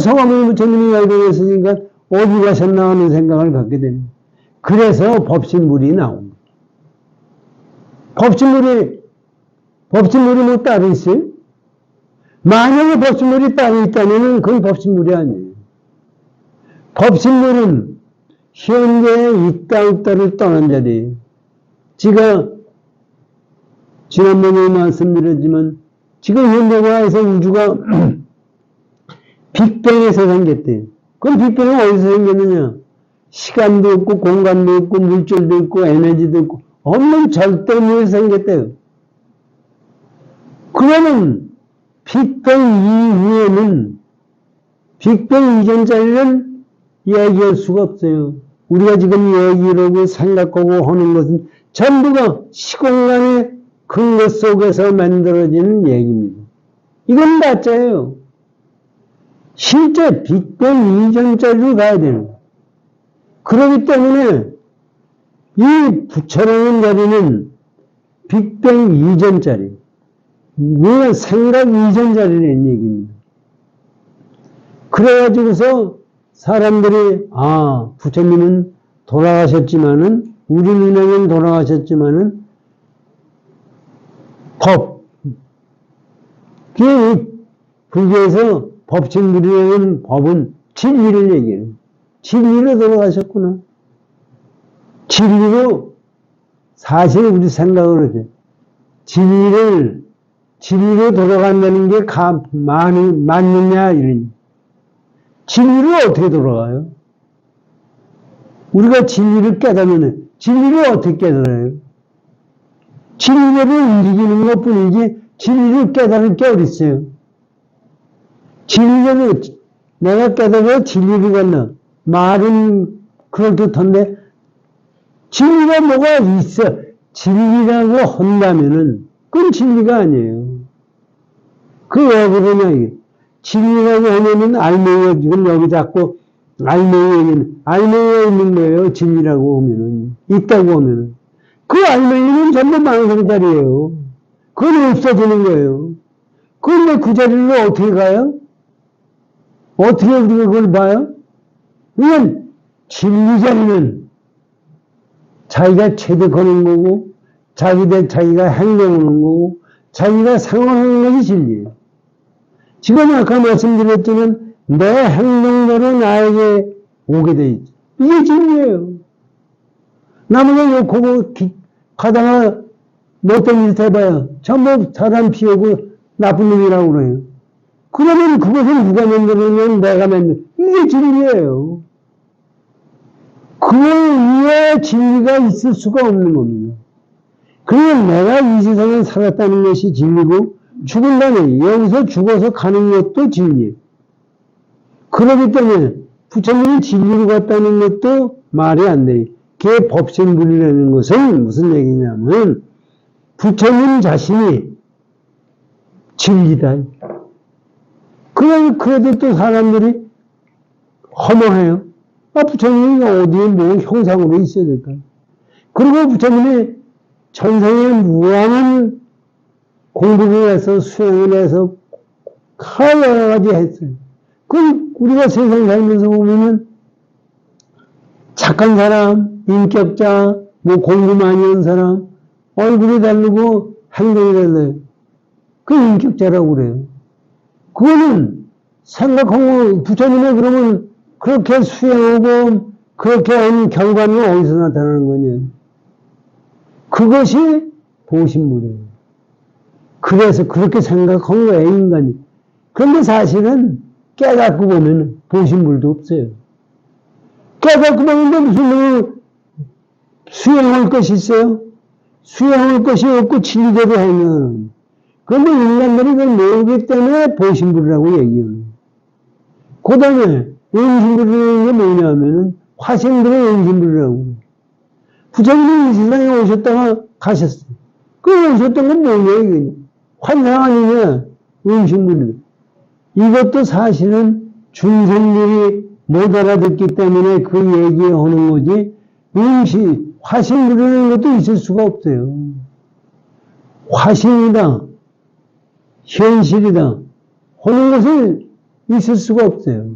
성화문 부처님이 열반했으니까 어디 가셨나 하는 생각을 갖게 됩니다. 그래서 법신물이 나옵니다. 법신물이 뭐 따로 있어요? 만약에 법신물이 따로 있다면 그건 법신물이 아니에요. 법신물은 현재에 있다를 떠난 자리예요. 제가 지난번에 말씀드렸지만 지금 현대화에서 우주가 빅뱅에서 생겼대요. 그럼 빅뱅은 어디서 생겼느냐? 시간도 없고 공간도 없고 물질도 없고 에너지도 없고 없는 절대무에서 생겼대요. 그러면 빅뱅 이후에는 빅뱅 이전짜리는 얘기할 수가 없어요. 우리가 지금 얘기하고 생각하고 하는 것은 전부가 시공간의 근거 속에서 만들어지는 얘기입니다. 이건 가짜예요. 실제 빅뱅 이전짜리로 가야 되는 거예요. 그렇기 때문에 이 부처라는 자리는 빅뱅 이전짜리, 우리가 생각 이전짜리라는 얘기입니다. 그래가지고서 사람들이 부처님은 돌아가셨지만은 우리 눈에는 돌아가셨지만은 불교에서 법신불이라는 법은 진리를 얘기해요. 진리로 돌아가셨구나. 진리로 사실 우리 생각을 하죠. 진리로 돌아간다는 게 맞느냐 이런. 진리로 어떻게 돌아가요? 우리가 진리를 깨달으면 진리를 어떻게 깨달아요? 진리를 움직이는 것 뿐이지 진리를 깨달을 게 어디 있어요? 진리를 내가 깨달아 진리를 갖나 말은 그럴듯한데 진리가 뭐가 있어? 진리라고 한다면은 그건 진리가 아니에요. 그 왜 그러냐 이게. 진리라고 하면은 알맹이가 지금 여기 자꾸 알맹이가 있는 거예요. 진리라고 하면은 있다고 하면은 그 알맹이는 전부 망상자리예요. 그건 없어지는 거예요. 그런데 그 자리로 어떻게 가요? 어떻게 우리가 그걸 봐요? 이건 진리 자리는 자기가 체득하는 거고 자기가 행동하는 거고 자기가 상황하는 것이 진리예요. 지금 아까 말씀드렸지만 내 행동대로 나에게 오게 돼 있죠. 이게 진리예요. 남에게 욕하고 가다가 못된 짓 해봐야 전부 사람 피우고 나쁜 놈이라고 그래요. 그러면 그것을 누가 만들었냐면 내가 만든 이게 진리예요. 그 위에 진리가 있을 수가 없는 겁니다. 그러면 내가 이 세상에 살았다는 것이 진리고 죽은 다음에 여기서 죽어서 가는 것도 진리예요. 그렇기 때문에 부처님이 진리로 갔다는 것도 말이 안 돼요. 그게 법신불이라는 것은 무슨 얘기냐면 부처님 자신이 진리다. 그래도 또 사람들이 허무해요. 부처님이 어디에 뭐 형상으로 있어야 될까? 그리고 부처님이 전생에 무한한 공부를 해서 수행을 해서 여러 가지 했어요. 그럼 우리가 세상 살면서 보면 착한 사람, 인격자, 뭐 공부 많이 한 사람, 얼굴이 다르고 행동이 달라요. 그 인격자라고 그래요. 그거는 생각하고 부처님이 그러면 그렇게 수행하고 그렇게 한 결과는 어디서 나타나는 거냐. 그것이 보신물이에요. 그래서 그렇게 생각한 거예요, 인간이. 그런데 사실은 깨닫고 보면 보신물도 없어요. 깨닫고 보는데 무슨 수행할 것이 있어요? 수행할 것이 없고 진리대로 행하는. 그런데 인간들이 그걸 모르기 때문에 보신불이라고 얘기해요. 그 다음에 은신불이라는 게 뭐냐면은 화생들의 은신불이라고. 부처님이 이 세상에 오셨다가 가셨어요. 그 오셨던 건 뭐냐 이게. 환상 아니냐 은신불이다. 이것도 사실은 중생들이 못 알아듣기 때문에 그 얘기하는 거지 화신불이라는 것도 있을 수가 없어요. 화신이다. 현실이다. 하는 것은 있을 수가 없어요.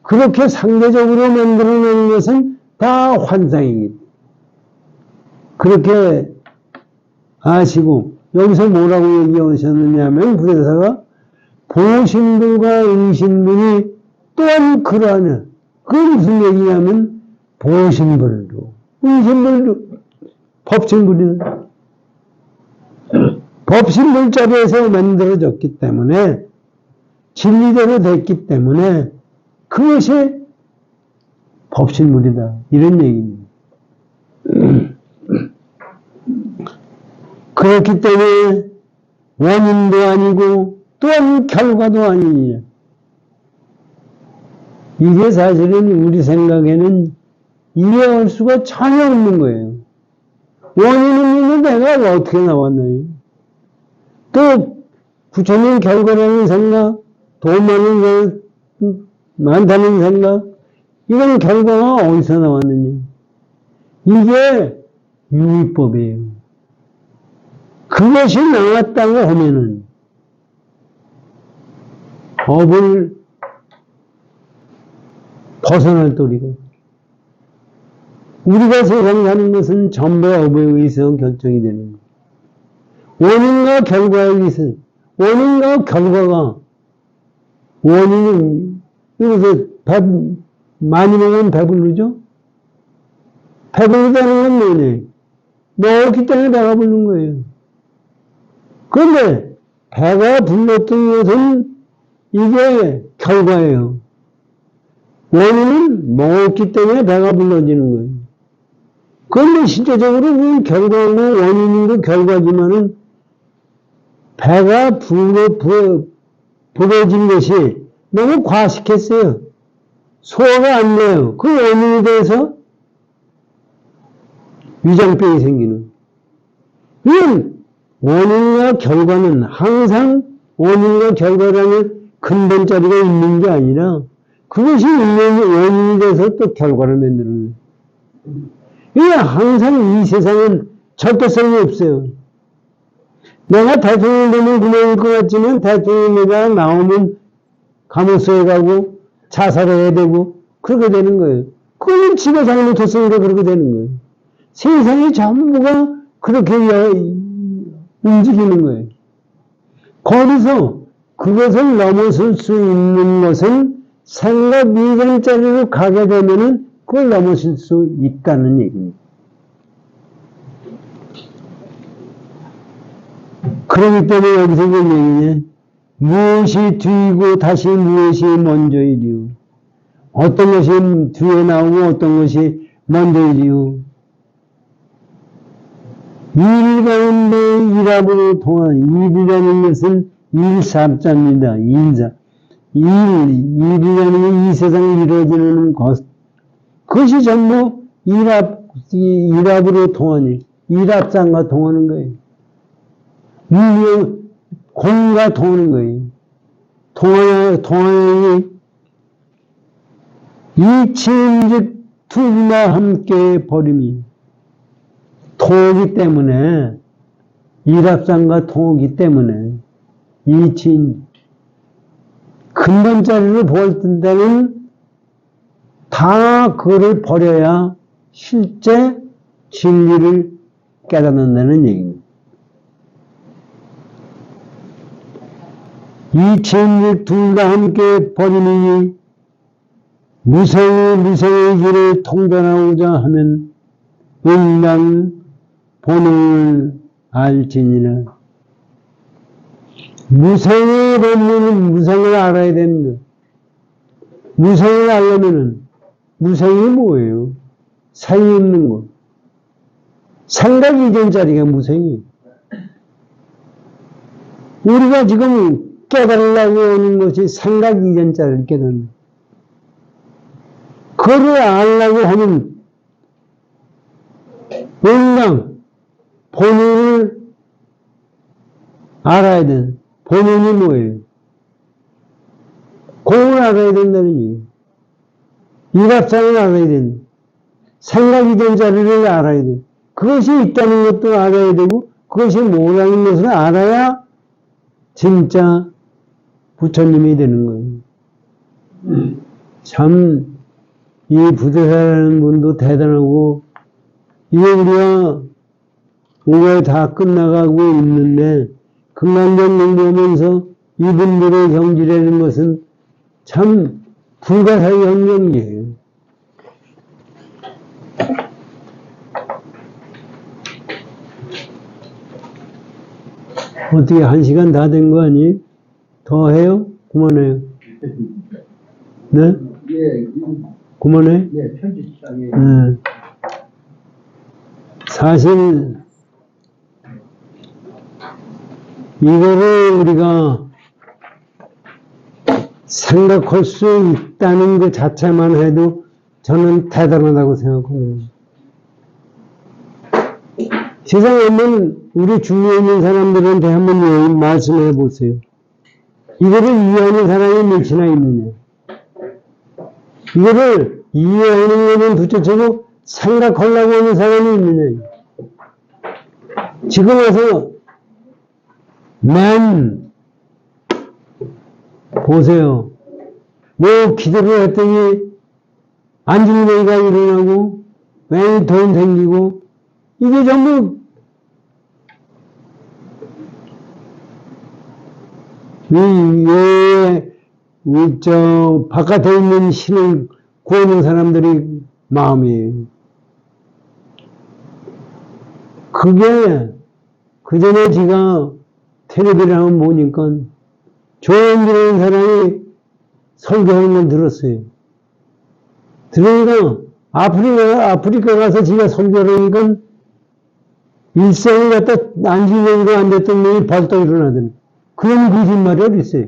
그렇게 상대적으로 만들어낸 것은 다 환상입니다. 그렇게 아시고 여기서 뭐라고 얘기하셨느냐면 부대사가 보신불과 응신불이 또한 그러하냐. 그게 무슨 얘기냐면 보신불도 응신불도 법신불이다. 법신 물자리에서 만들어졌기 때문에 진리대로 됐기 때문에 그것이 법신물이다. 이런 얘기입니다. 그렇기 때문에 원인도 아니고 또한 결과도 아니니라. 이게 사실은 우리 생각에는 이해할 수가 전혀 없는 거예요. 원인은 있는데 내가 어떻게 나왔나요? 또 부처님 결과라는 생각, 돈 많다는 생각, 이건 결과가 어디서 나왔느냐? 이게 유의법이에요. 그것이 나왔다고 하면은 법을 벗어날 도리가. 우리가 세상 사는 것은 전부 업에 의해서 결정이 되는 거예요. 원인과 결과에 의해서, 원인과 결과가, 원인은, 그래서 많이 먹으면 배부르죠? 배부르다는 건 뭐냐? 먹었기 때문에 배가 부른 거예요. 그런데 배가 불렀던 것은 이게 결과예요. 원인은 먹었기 때문에 배가 불러지는 거예요. 그런데 실제적으로 그 결과고 원인이고 결과지만은 배가 불어진 것이 너무 과식했어요. 소화가 안 돼요. 그 원인에 대해서 위장병이 생기는. 이건 원인과 결과는 항상 원인과 결과라는 근본자리가 있는 게 아니라 그것이 원인이 돼서 또 결과를 만드는 거예요. 이게 항상 이 세상은 절대성이 없어요. 내가 대통령 되면 그만일 것 같지만 대통령이라 나오면 감옥소에 가고 자살해야 되고 그렇게 되는 거예요. 그건 지가 잘못했으니까 그렇게 되는 거예요. 세상이 전부가 그렇게 움직이는 거예요. 거기서 그것을 넘어설 수 있는 것은 생각 이전짜리로 가게 되면은 그걸 넘어설 수 있다는 얘기입니다. 그렇기 때문에 여기서 그 얘기냐? 무엇이 뒤이고 다시 무엇이 먼저이리요. 어떤 것이 뒤에 나오고 어떤 것이 먼저이리요. 일 가운데 일합으로 통한 일이라는 것은 일삼자입니다. 일자. 일이라는 게 이 세상에 이루어지는 것. 그것이 전부 일합으로 통하니, 일합장과 통하는 거예요. 공과 통하는 거예요. 통하니, 이치인즉 투나 함께 버림이. 통하기 때문에, 일합장과 통하기 때문에, 이치인, 근본자리를 볼 때는 다 그거를 버려야 실제 진리를 깨닫는다는 얘기입니다. 이치인즉 둘 다 함께 버리니 무성의 길을 통변하고자 하면 인간 본능을 알지니라. 무성의 본능은 무성을 알아야 됩니다. 무성을 알려면은 무성이 뭐예요? 사이 있는 것. 생각 이전짜리가 무성이에요. 우리가 지금 깨달으려고 하는 것이 생각 이전짜리를 깨닫는. 그걸 알려고 하면 인간 본능을 알아야 돼. 본인이 뭐예요? 공을 알아야 된다는 얘기예요. 일합장을 알아야 된다. 생각이 된 자리를 알아야 돼. 그것이 있다는 것도 알아야 되고 그것이 뭐라는 것을 알아야 진짜 부처님이 되는 거예요. 참 이 부대사라는 분도 대단하고 이게 우리가 5월 다 끝나가고 있는데 금강경 공부하면서 이분들의 경지라는 것은 참 불가사의한 경지예요. 어떻게 1시간 다 된 거 아니? 더 해요? 그만해요. 네? 예, 그만해? 네, 편집장에. 네. 사실 이거를 우리가 생각할 수 있다는 것 자체만 해도 저는 대단하다고 생각합니다. 세상에 있는 우리 주위에 있는 사람들한테 한번 말씀해 보세요. 이거를 이해하는 사람이 몇이나 있느냐. 이거를 이해하는 것은 둘째치고 생각하려고 하는 사람이 있느냐. 지금 와서 보세요. 뭐 기도를 했더니 안진뱅이가 일어나고 맨 돈 생기고 이게 전부 바깥에 있는 신을 구하는 사람들이 마음이에요. 그게 그 전에 제가 텔레비를 한번 보니까 조영기라는 사람이 설교하는 걸 들었어요. 들으니까 아프리카 가서 지가 설교를 하니까 일생을 갖다 안진뱅이가 안 됐던 놈이 벌떡 일어나더니 그런 거짓말이 어디 있어요.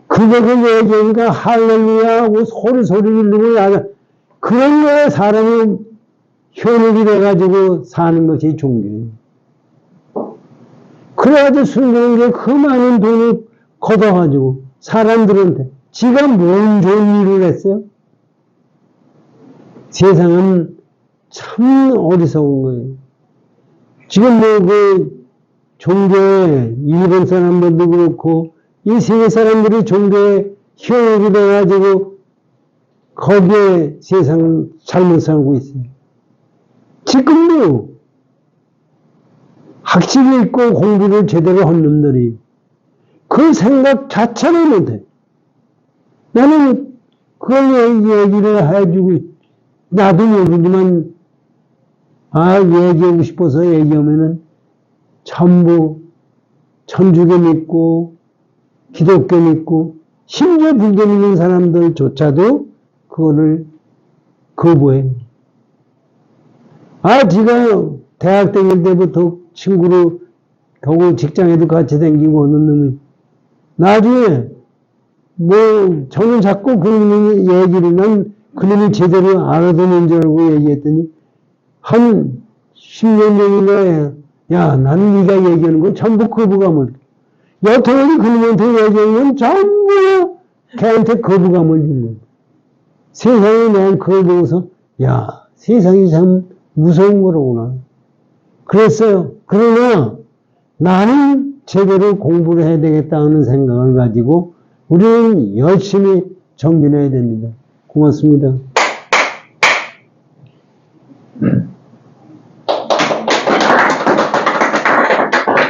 그거를 얘기하니까 할렐루야 하고 소리 지르고 그런 거에 사람이 현혹이 돼가지고 사는 것이 종교예요. 그래가지고 숨기는 게 그 많은 돈을 걷어가지고 사람들한테 지가 뭔 좋은 일을 했어요? 세상은 참 어리석은 거예요. 지금 종교에 일본 사람들도 그렇고 이 세계 사람들이 종교에 현혹이 돼가지고 거기에 세상을 잘못 살고 있어요. 지금도 학식이 있고 공부를 제대로 한 놈들이 그 생각 자체를 못해. 나는 그걸 얘기를 해주고 나도 모르지만 얘기하고 싶어서 얘기하면은 전부 천주교 믿고 기독교 믿고 심지어 불교 믿는 사람들조차도 그거를 거부해. 지가 대학 다닐 때부터 친구로 겨우 직장에도 같이 다니고 하는 놈이 나중에 저는 자꾸 그런 얘기를 난 그놈이 제대로 알아듣는 줄 알고 얘기했더니 한 10년 전인가 야 나는 네가 얘기하는 거 전부 거부감을 여태까지 그놈한테 얘기하는 건 전부 걔한테 거부감을 준 거야. 세상에 난 그걸 보고서 야 세상이 참 무서운 거로구나 그랬어요. 그러나 나는 제대로 공부를 해야 되겠다 하는 생각을 가지고 우리는 열심히 정진해야 됩니다. 고맙습니다.